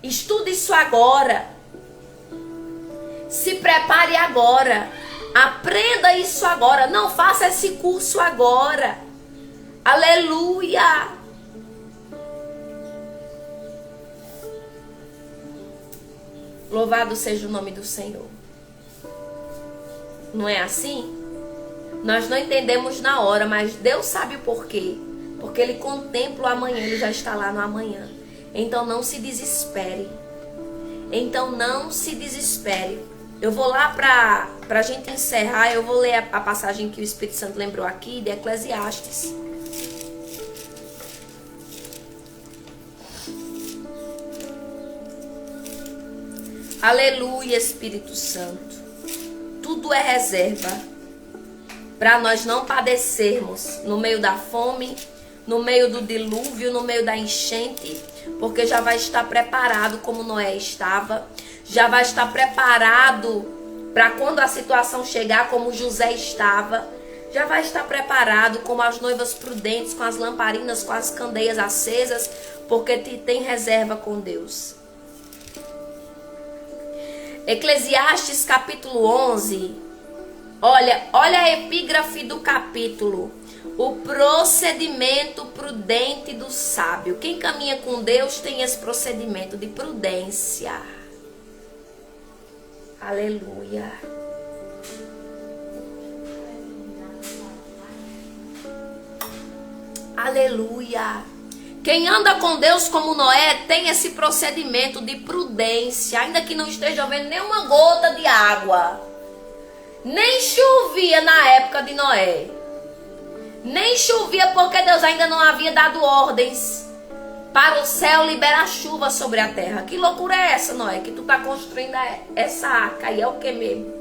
Estude isso agora. Se prepare agora. Aprenda isso agora. Não faça esse curso agora. Aleluia! Louvado seja o nome do Senhor. Não é assim? Nós não entendemos na hora, mas Deus sabe o porquê. Porque Ele contempla o amanhã, Ele já está lá no amanhã. Então não se desespere. Então não se desespere. Eu vou lá para a gente encerrar, eu vou ler a passagem que o Espírito Santo lembrou aqui, de Eclesiastes. Aleluia, Espírito Santo. Tudo é reserva para nós não padecermos no meio da fome, no meio do dilúvio, no meio da enchente, porque já vai estar preparado como Noé estava, já vai estar preparado para quando a situação chegar como José estava, já vai estar preparado como as noivas prudentes, com as lamparinas, com as candeias acesas, porque tem reserva com Deus. Eclesiastes capítulo 11, olha a epígrafe do capítulo. O procedimento prudente do sábio. Quem caminha com Deus tem esse procedimento de prudência. Aleluia. Aleluia. Quem anda com Deus como Noé tem esse procedimento de prudência, ainda que não esteja havendo nenhuma gota de água. Nem chovia na época de Noé. Nem chovia porque Deus ainda não havia dado ordens para o céu liberar chuva sobre a terra. Que loucura é essa, Noé? Que tu tá construindo essa arca aí, é o que mesmo?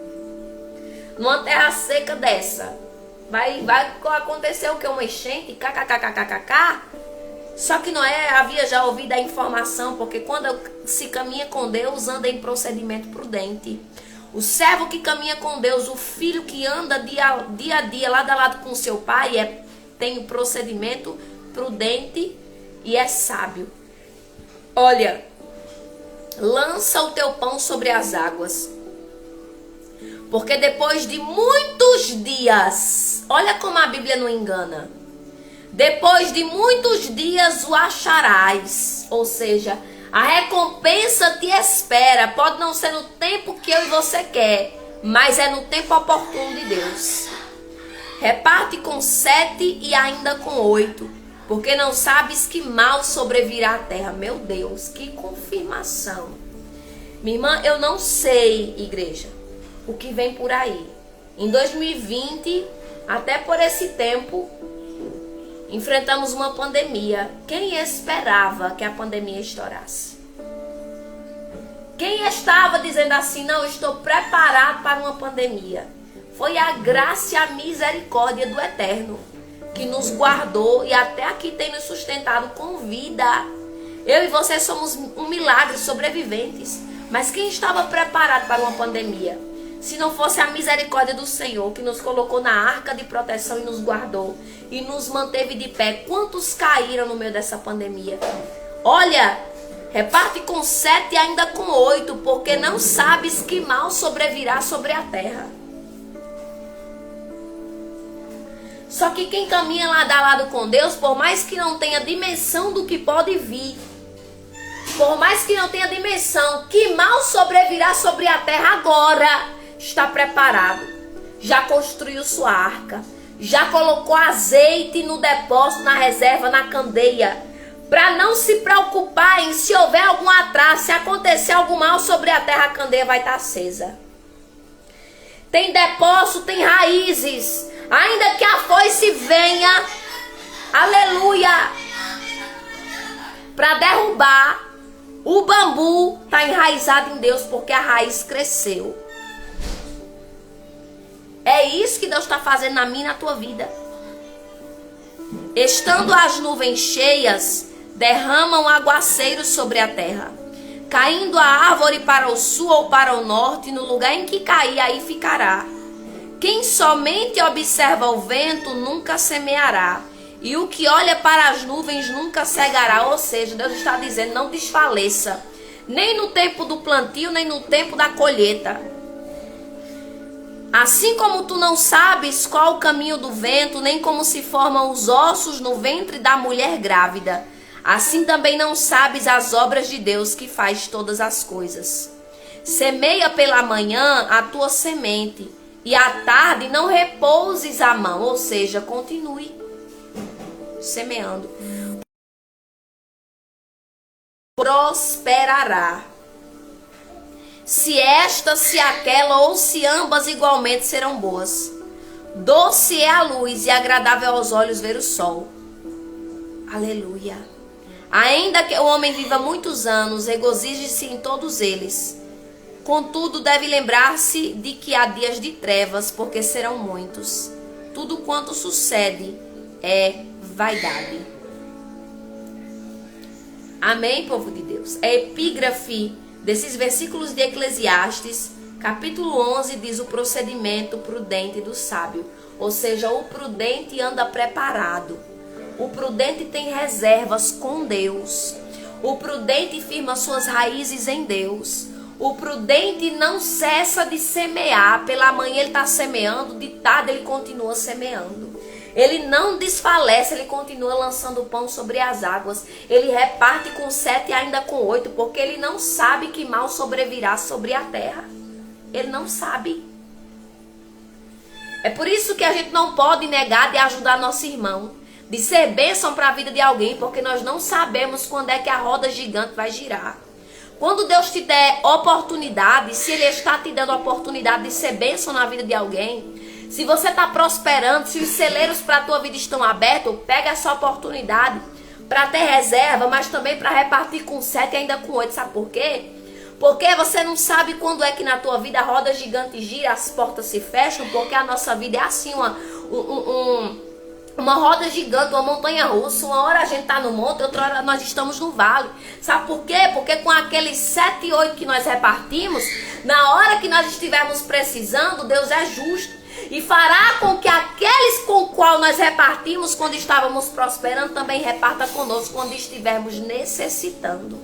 Numa terra seca dessa. Vai acontecer o que? Uma enchente? KKKKKK? Só que Noé havia já ouvido a informação, porque quando se caminha com Deus, anda em procedimento prudente. O servo que caminha com Deus, o filho que anda dia a dia, lado a lado com seu pai, tem um procedimento prudente e é sábio. Olha, lança o teu pão sobre as águas, porque depois de muitos dias, olha como a Bíblia não engana, depois de muitos dias o acharás, ou seja, a recompensa te espera. Pode não ser no tempo que eu e você quer, mas é no tempo oportuno de Deus. Reparte com 7 e ainda com 8, porque não sabes que mal sobrevirá à terra. Meu Deus, que confirmação. Minha irmã, eu não sei, igreja, o que vem por aí. Em 2020, até por esse tempo, enfrentamos uma pandemia. Quem esperava que a pandemia estourasse? Quem estava dizendo assim, não, eu estou preparado para uma pandemia? Foi a graça e a misericórdia do Eterno que nos guardou e até aqui tem nos sustentado com vida. Eu e você somos um milagre, sobreviventes. Mas quem estava preparado para uma pandemia? Se não fosse a misericórdia do Senhor, que nos colocou na arca de proteção e nos guardou e nos manteve de pé. Quantos caíram no meio dessa pandemia? Olha, reparte com 7 e ainda com 8, porque não sabes que mal sobrevirá sobre a terra. Só que quem caminha lado a lado com Deus, por mais que não tenha dimensão do que pode vir, por mais que não tenha dimensão que mal sobrevirá sobre a terra agora, está preparado, já construiu sua arca, já colocou azeite no depósito, na reserva, na candeia, para não se preocupar em se houver algum atraso, se acontecer algum mal sobre a terra, a candeia vai estar acesa. Tem depósito, tem raízes, ainda que a foice venha, aleluia, para derrubar, o bambu está enraizado em Deus porque a raiz cresceu. É isso que Deus está fazendo na minha e na tua vida. Estando as nuvens cheias, derramam aguaceiros sobre a terra. Caindo a árvore para o sul ou para o norte, no lugar em que cair, aí ficará. Quem somente observa o vento nunca semeará. E o que olha para as nuvens nunca cegará. Ou seja, Deus está dizendo, não desfaleça. Nem no tempo do plantio, nem no tempo da colheita. Assim como tu não sabes qual o caminho do vento, nem como se formam os ossos no ventre da mulher grávida, assim também não sabes as obras de Deus que faz todas as coisas. Semeia pela manhã a tua semente, e à tarde não repouses a mão, ou seja, continue semeando. Prosperará. Se esta, se aquela, ou se ambas igualmente serão boas. Doce é a luz e agradável aos olhos ver o sol. Aleluia. Ainda que o homem viva muitos anos, regozije-se em todos eles. Contudo, deve lembrar-se de que há dias de trevas, porque serão muitos. Tudo quanto sucede é vaidade. Amém, povo de Deus? A epígrafe desses versículos de Eclesiastes, capítulo 11, diz o procedimento prudente do sábio. Ou seja, o prudente anda preparado. O prudente tem reservas com Deus. O prudente firma suas raízes em Deus. O prudente não cessa de semear. Pela manhã ele está semeando, de tarde ele continua semeando. Ele não desfalece, ele continua lançando o pão sobre as águas. Ele reparte com 7 e ainda com 8, porque ele não sabe que mal sobrevirá sobre a terra. Ele não sabe. É por isso que a gente não pode negar de ajudar nosso irmão, de ser bênção para a vida de alguém, porque nós não sabemos quando é que a roda gigante vai girar. Quando Deus te der oportunidade, se Ele está te dando a oportunidade de ser bênção na vida de alguém, se você está prosperando, se os celeiros para a tua vida estão abertos, pega essa oportunidade para ter reserva, mas também para repartir com 7 e ainda com 8. Sabe por quê? Porque você não sabe quando é que na tua vida a roda gigante gira, as portas se fecham, porque a nossa vida é assim, uma roda gigante, uma montanha russa. Uma hora a gente está no monte, outra hora nós estamos no vale. Sabe por quê? Porque com aqueles 7 e 8 que nós repartimos, na hora que nós estivermos precisando, Deus é justo e fará com que aqueles com o qual nós repartimos quando estávamos prosperando também reparta conosco quando estivermos necessitando.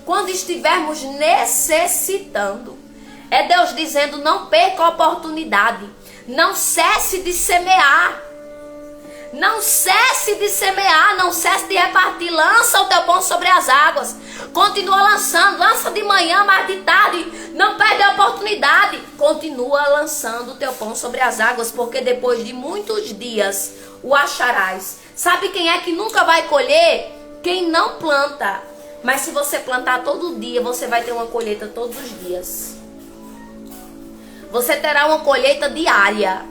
Quando estivermos necessitando, é Deus dizendo: não perca a oportunidade, não cesse de semear, não cesse de semear, não cesse de repartir. Lança o teu pão sobre as águas, continua lançando, lança de manhã, mas de tarde, não perde a oportunidade, continua lançando o teu pão sobre as águas, porque depois de muitos dias o acharás. Sabe quem é que nunca vai colher? Quem não planta. Mas se você plantar todo dia, você vai ter uma colheita todos os dias. Você terá uma colheita diária.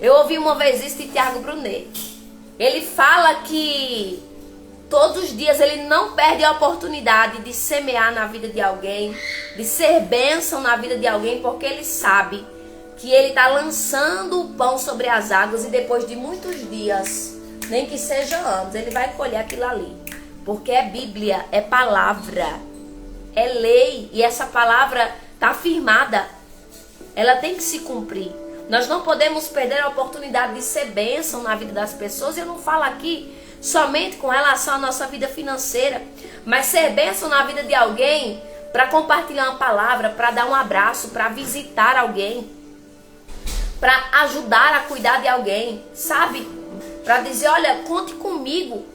Eu ouvi uma vez isso de Tiago Brunet. Ele fala que todos os dias ele não perde a oportunidade de semear na vida de alguém, de ser bênção na vida de alguém, porque ele sabe que ele está lançando o pão sobre as águas e depois de muitos dias, nem que seja anos, ele vai colher aquilo ali. Porque é Bíblia, é palavra, é lei, e essa palavra está firmada. Ela tem que se cumprir. Nós não podemos perder a oportunidade de ser bênção na vida das pessoas. Eu não falo aqui somente com relação à nossa vida financeira, mas ser bênção na vida de alguém para compartilhar uma palavra, para dar um abraço, para visitar alguém, para ajudar a cuidar de alguém, sabe? Para dizer: olha, conte comigo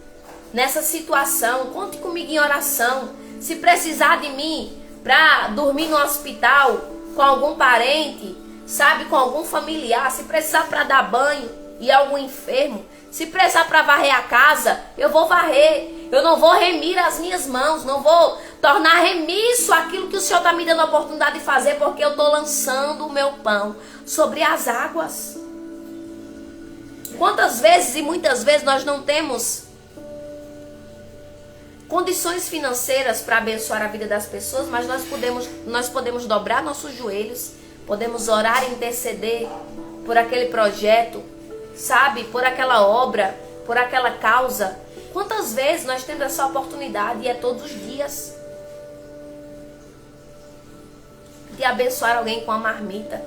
nessa situação, conte comigo em oração. Se precisar de mim para dormir no hospital com algum parente, sabe, com algum familiar, se precisar para dar banho e algum enfermo, se precisar para varrer a casa, eu vou varrer. Eu não vou remir as minhas mãos, não vou tornar remisso aquilo que o Senhor está me dando a oportunidade de fazer, porque eu estou lançando o meu pão sobre as águas. Quantas vezes e muitas vezes nós não temos condições financeiras para abençoar a vida das pessoas, mas nós podemos dobrar nossos joelhos, podemos orar e interceder por aquele projeto, sabe, por aquela obra, por aquela causa. Quantas vezes nós temos essa oportunidade, e é todos os dias, de abençoar alguém com a marmita,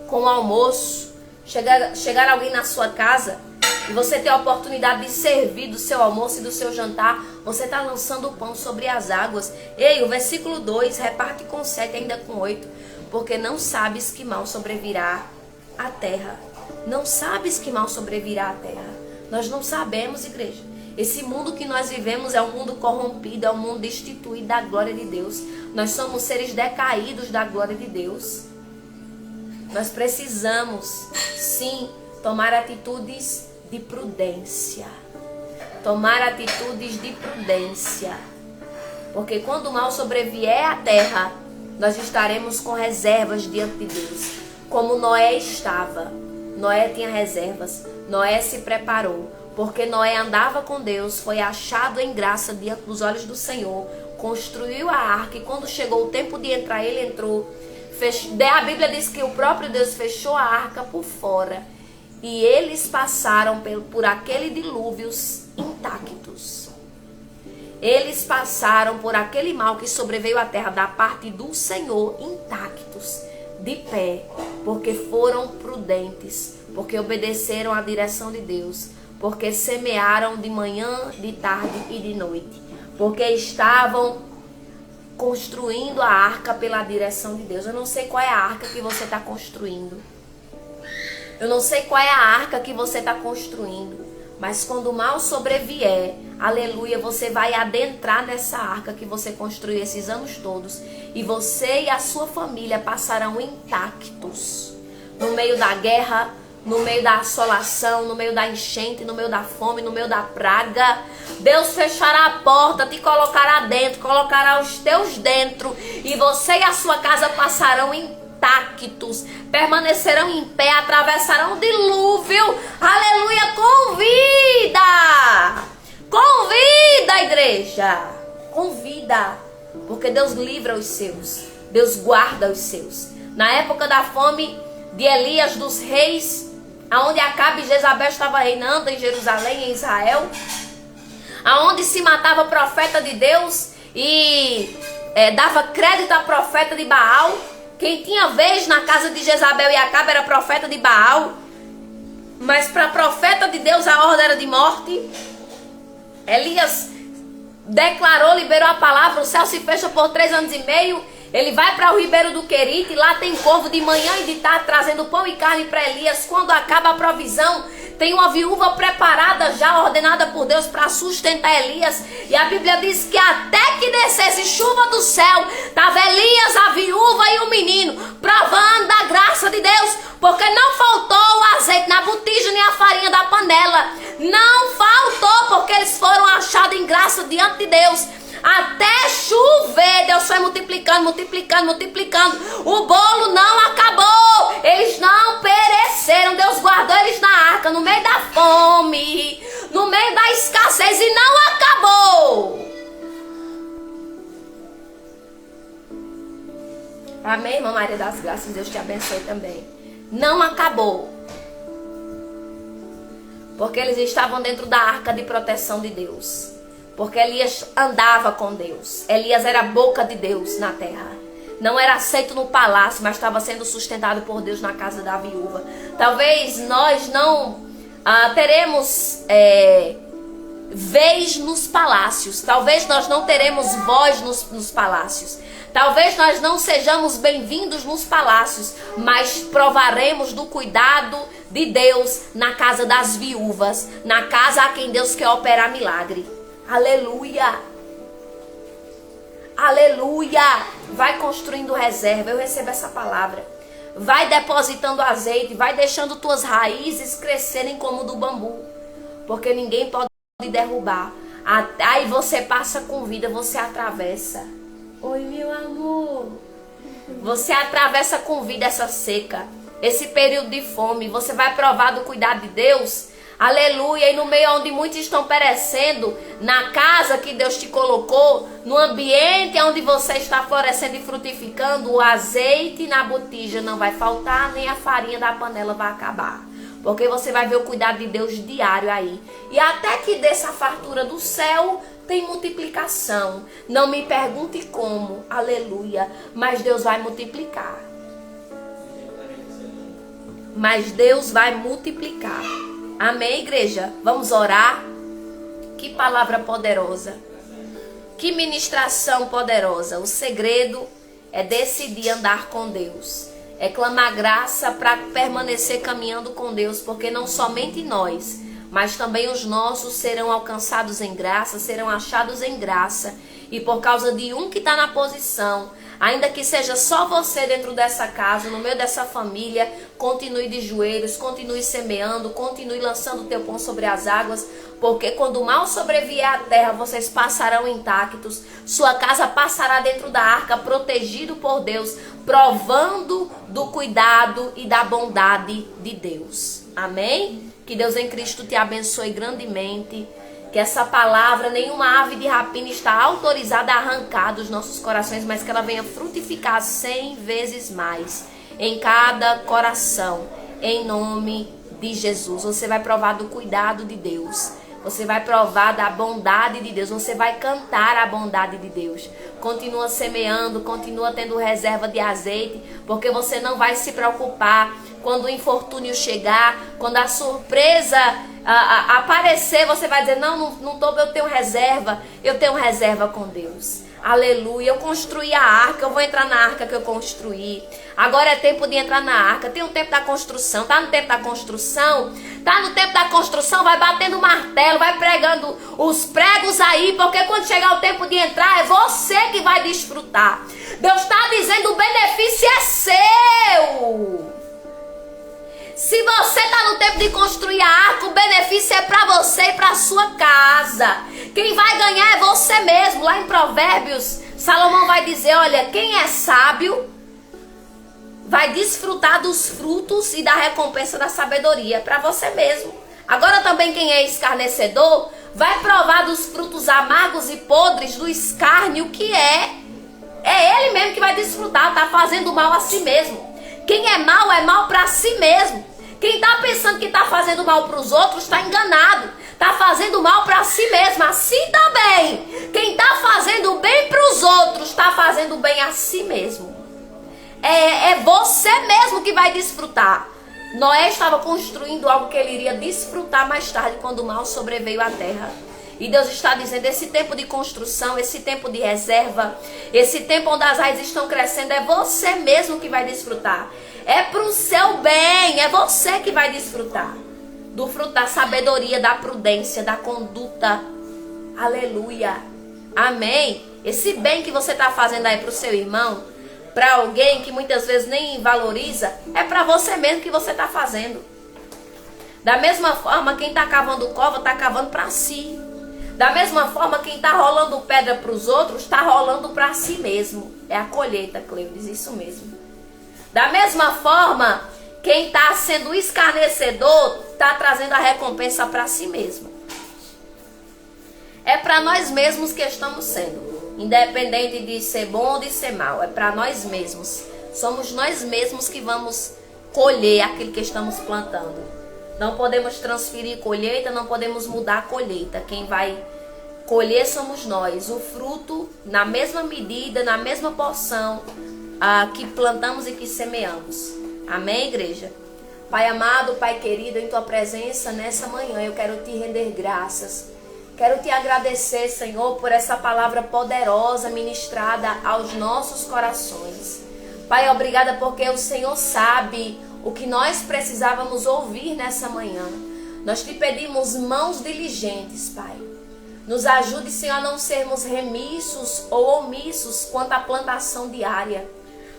com o almoço, chegar alguém na sua casa e você ter a oportunidade de servir do seu almoço e do seu jantar. Você está lançando o pão sobre as águas. Ei, o versículo 2, reparte com 7 ainda com 8. Porque não sabes que mal sobrevirá à terra. Não sabes que mal sobrevirá à terra. Nós não sabemos, igreja. Esse mundo que nós vivemos é um mundo corrompido, é um mundo destituído da glória de Deus. Nós somos seres decaídos da glória de Deus. Nós precisamos, sim, tomar atitudes de prudência. Tomar atitudes de prudência. Porque quando o mal sobrevier à terra, nós estaremos com reservas diante de Deus. Como Noé estava. Noé tinha reservas. Noé se preparou. Porque Noé andava com Deus, foi achado em graça diante dos olhos do Senhor. Construiu a arca e quando chegou o tempo de entrar, ele entrou. A Bíblia diz que o próprio Deus fechou a arca por fora. E eles passaram por aquele dilúvios intactos. Eles passaram por aquele mal que sobreveio à terra da parte do Senhor intactos, de pé, porque foram prudentes, porque obedeceram à direção de Deus, porque semearam de manhã, de tarde e de noite, porque estavam construindo a arca pela direção de Deus. Eu não sei qual é a arca que você está construindo. Eu não sei qual é a arca que você está construindo. Mas quando o mal sobrevier, aleluia, você vai adentrar nessa arca que você construiu esses anos todos. E você e a sua família passarão intactos. No meio da guerra, no meio da assolação, no meio da enchente, no meio da fome, no meio da praga. Deus fechará a porta, te colocará dentro, colocará os teus dentro. E você e a sua casa passarão intactos, permanecerão em pé, atravessarão o dilúvio. Aleluia, convida! Convida, igreja! Convida! Porque Deus livra os seus, Deus guarda os seus. Na época da fome de Elias, dos reis, aonde Acabe e Jezabel estavam reinando em Jerusalém, em Israel, aonde se matava profeta de Deus e dava crédito a profeta de Baal. Quem tinha vez na casa de Jezabel e Acabe era profeta de Baal, mas para profeta de Deus a ordem era de morte. Elias declarou, liberou a palavra, o céu se fecha por 3 anos e meio. Ele vai para o ribeiro do Querite, lá tem corvo de manhã e de tarde trazendo pão e carne para Elias. Quando acaba a provisão, tem uma viúva preparada já, ordenada por Deus para sustentar Elias. E a Bíblia diz que até que descesse chuva do céu, estava Elias, a viúva e o menino, provando da graça de Deus. Porque não faltou o azeite na botija nem a farinha da panela. Não faltou, porque eles foram achados em graça diante de Deus. Até chover, Deus foi multiplicando, multiplicando, multiplicando. O bolo não acabou. Eles não pereceram. Deus guardou eles na arca, no meio da fome, no meio da escassez, e não acabou. Amém, irmã Maria das Graças? Deus te abençoe também. Não acabou. Porque eles estavam dentro da arca de proteção de Deus. Porque Elias andava com Deus. Elias era a boca de Deus na terra. Não era aceito no palácio, mas estava sendo sustentado por Deus na casa da viúva. Talvez nós não teremos vez nos palácios. Talvez nós não teremos voz nos palácios. Talvez nós não sejamos bem-vindos nos palácios, mas provaremos do cuidado de Deus na casa das viúvas, na casa a quem Deus quer operar milagre. Aleluia! Aleluia! Vai construindo reserva. Eu recebo essa palavra. Vai depositando azeite. Vai deixando tuas raízes crescerem como do bambu. Porque ninguém pode derrubar. Aí você passa com vida. Você atravessa. Oi, meu amor. Você atravessa com vida essa seca. Esse período de fome. Você vai provar do cuidado de Deus. Aleluia, e no meio onde muitos estão perecendo, na casa que Deus te colocou, no ambiente onde você está florescendo e frutificando, o azeite na botija não vai faltar, nem a farinha da panela vai acabar. Porque você vai ver o cuidado de Deus diário aí. E até que dessa fartura do céu tem multiplicação. Não me pergunte como, aleluia, mas Deus vai multiplicar. Mas Deus vai multiplicar. Amém, igreja? Vamos orar? Que palavra poderosa. Que ministração poderosa. O segredo é decidir andar com Deus. É clamar graça para permanecer caminhando com Deus. Porque não somente nós, mas também os nossos serão alcançados em graça, serão achados em graça. E por causa de um que está na posição, ainda que seja só você dentro dessa casa, no meio dessa família, continue de joelhos, continue semeando, continue lançando o teu pão sobre as águas, porque quando o mal sobrevier à terra, vocês passarão intactos, sua casa passará dentro da arca, protegido por Deus, provando do cuidado e da bondade de Deus. Amém? Que Deus em Cristo te abençoe grandemente. Que essa palavra, nenhuma ave de rapina está autorizada a arrancar dos nossos corações, mas que ela venha frutificar 100 vezes mais em cada coração, em nome de Jesus. Você vai provar do cuidado de Deus, você vai provar da bondade de Deus, você vai cantar a bondade de Deus. Continua semeando, continua tendo reserva de azeite, porque você não vai se preocupar quando o infortúnio chegar, quando a surpresa aparecer, você vai dizer, não tô, eu tenho reserva com Deus. Aleluia, eu construí a arca, eu vou entrar na arca que eu construí. Agora é tempo de entrar na arca, tem um tempo da construção, tá no tempo da construção? Tá no tempo da construção, vai batendo o martelo, vai pregando os pregos aí, porque quando chegar o tempo de entrar, é você que vai desfrutar. Deus está dizendo, o benefício é seu. Se você está no tempo de construir a arca, o benefício é para você e para a sua casa. Quem vai ganhar é você mesmo. Lá em Provérbios, Salomão vai dizer, olha, quem é sábio vai desfrutar dos frutos e da recompensa da sabedoria, para você mesmo. Agora também quem é escarnecedor vai provar dos frutos amargos e podres do escárnio que é ele mesmo que vai desfrutar, tá fazendo mal a si mesmo. Quem é mal para si mesmo. Quem está pensando que está fazendo mal para os outros está enganado. Está fazendo mal para si mesmo. Assim também. Quem está fazendo bem para os outros está fazendo bem a si mesmo. É você mesmo que vai desfrutar. Noé estava construindo algo que ele iria desfrutar mais tarde quando o mal sobreveio à terra. E Deus está dizendo, esse tempo de construção, esse tempo de reserva, esse tempo onde as raízes estão crescendo, é você mesmo que vai desfrutar. É para o seu bem, é você que vai desfrutar do fruto da sabedoria, da prudência, da conduta. Aleluia. Amém. Esse bem que você está fazendo aí para o seu irmão, para alguém que muitas vezes nem valoriza, é para você mesmo que você está fazendo. Da mesma forma, quem está cavando cova, está cavando para si. Da mesma forma, quem está rolando pedra para os outros, está rolando para si mesmo. É a colheita, Cleudes, isso mesmo. Da mesma forma, quem está sendo escarnecedor, está trazendo a recompensa para si mesmo. É para nós mesmos que estamos sendo. Independente de ser bom ou de ser mal. É para nós mesmos. Somos nós mesmos que vamos colher aquilo que estamos plantando. Não podemos transferir colheita, não podemos mudar a colheita. Quem vai colher somos nós. O fruto, na mesma medida, na mesma porção que plantamos e que semeamos. Amém, igreja? Pai amado, Pai querido, em Tua presença nessa manhã, eu quero Te render graças. Quero Te agradecer, Senhor, por essa palavra poderosa ministrada aos nossos corações. Pai, obrigada porque o Senhor sabe o que nós precisávamos ouvir nessa manhã. Nós te pedimos mãos diligentes, Pai. Nos ajude, Senhor, a não sermos remissos ou omissos quanto à plantação diária,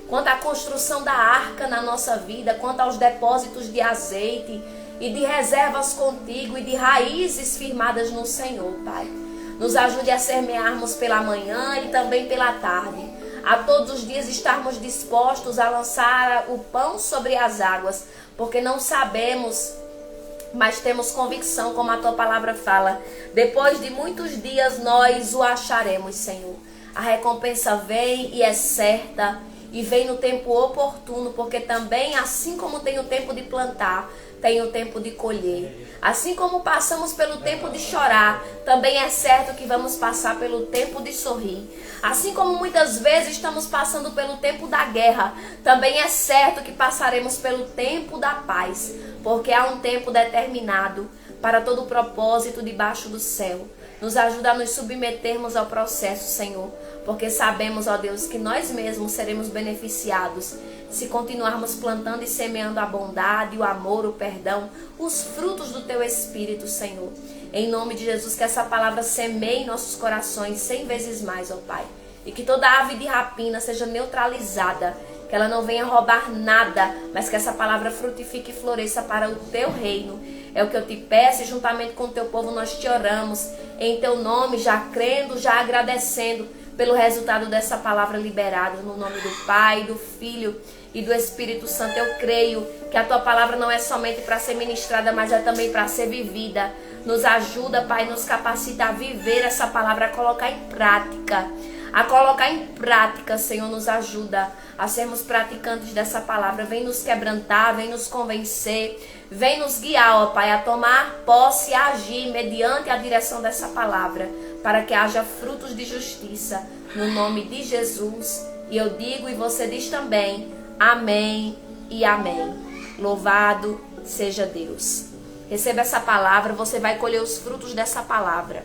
quanto à construção da arca na nossa vida, quanto aos depósitos de azeite e de reservas contigo e de raízes firmadas no Senhor, Pai. Nos ajude a semearmos pela manhã e também pela tarde. A todos os dias estarmos dispostos a lançar o pão sobre as águas, porque não sabemos, mas temos convicção, como a Tua palavra fala, depois de muitos dias nós o acharemos, Senhor. A recompensa vem e é certa, e vem no tempo oportuno, porque também, assim como tem o tempo de plantar, tem o tempo de colher. Assim como passamos pelo tempo de chorar, também é certo que vamos passar pelo tempo de sorrir. Assim como muitas vezes estamos passando pelo tempo da guerra, também é certo que passaremos pelo tempo da paz, porque há um tempo determinado para todo o propósito debaixo do céu. Nos ajuda a nos submetermos ao processo, Senhor, porque sabemos, ó Deus, que nós mesmos seremos beneficiados se continuarmos plantando e semeando a bondade, o amor, o perdão, os frutos do Teu Espírito, Senhor. Em nome de Jesus, que essa palavra semeie em nossos corações 100 vezes mais, ó Pai. E que toda ave de rapina seja neutralizada, que ela não venha roubar nada, mas que essa palavra frutifique e floresça para o Teu reino. É o que eu te peço e juntamente com o Teu povo nós te oramos. Em Teu nome, já crendo, já agradecendo pelo resultado dessa palavra liberada. No nome do Pai, do Filho e do Espírito Santo, eu creio que a Tua palavra não é somente para ser ministrada, mas é também para ser vivida. Nos ajuda, Pai, nos capacita a viver essa palavra, a colocar em prática. A colocar em prática, Senhor, nos ajuda a sermos praticantes dessa palavra. Vem nos quebrantar, vem nos convencer, vem nos guiar, ó Pai, a tomar posse e a agir mediante a direção dessa palavra, para que haja frutos de justiça, no nome de Jesus. E eu digo e você diz também, amém e amém. Louvado seja Deus. Receba essa palavra, você vai colher os frutos dessa palavra.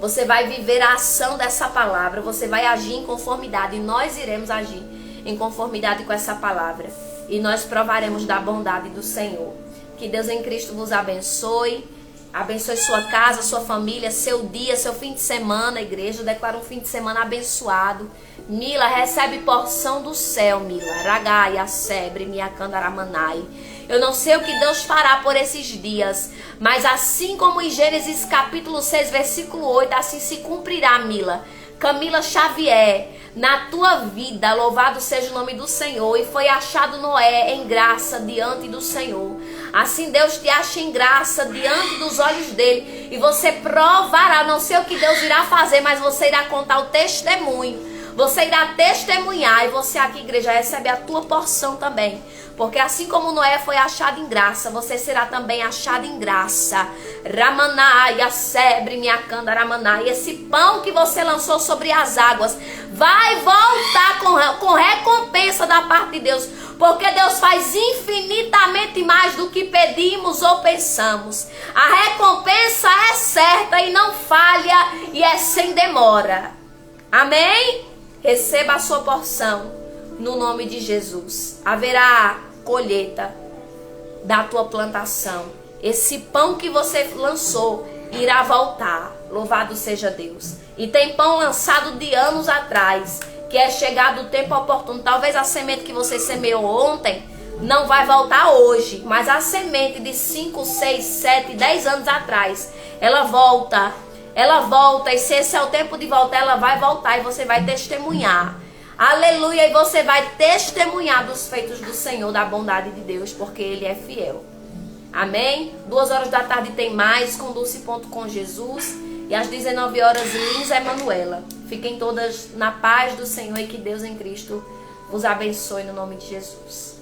Você vai viver a ação dessa palavra, você vai agir em conformidade, e nós iremos agir em conformidade com essa palavra. E nós provaremos da bondade do Senhor. Que Deus em Cristo vos abençoe, abençoe sua casa, sua família, seu dia, seu fim de semana, igreja. Eu declaro um fim de semana abençoado. Mila, recebe porção do céu, Mila. Ragaia, sebre, miacandaramanai. Eu não sei o que Deus fará por esses dias, mas assim como em Gênesis capítulo 6, versículo 8, assim se cumprirá, Mila. Camila Xavier, na tua vida, louvado seja o nome do Senhor, e foi achado Noé em graça diante do Senhor. Assim Deus te acha em graça diante dos olhos dele, e você provará, não sei o que Deus irá fazer, mas você irá contar o testemunho. Você irá testemunhar, e você aqui, igreja, recebe a tua porção também. Porque assim como Noé foi achado em graça, você será também achado em graça. Ramanai, sebre, miacanda, ramanai. Esse pão que você lançou sobre as águas vai voltar com recompensa da parte de Deus. Porque Deus faz infinitamente mais do que pedimos ou pensamos. A recompensa é certa e não falha e é sem demora. Amém? Receba a sua porção no nome de Jesus. Haverá colheita da tua plantação. Esse pão que você lançou irá voltar. Louvado seja Deus. E tem pão lançado de anos atrás, que é chegado o tempo oportuno. Talvez a semente que você semeou ontem não vai voltar hoje, mas a semente de 5, 6, 7, 10 anos atrás, ela volta. Ela volta, e se esse é o tempo de voltar, ela vai voltar e você vai testemunhar. Aleluia, e você vai testemunhar dos feitos do Senhor, da bondade de Deus, porque Ele é fiel. Amém? 2h tem mais com Dulce.com Jesus. E às 19h, Lins Emanuela. Fiquem todas na paz do Senhor e que Deus em Cristo vos abençoe no nome de Jesus.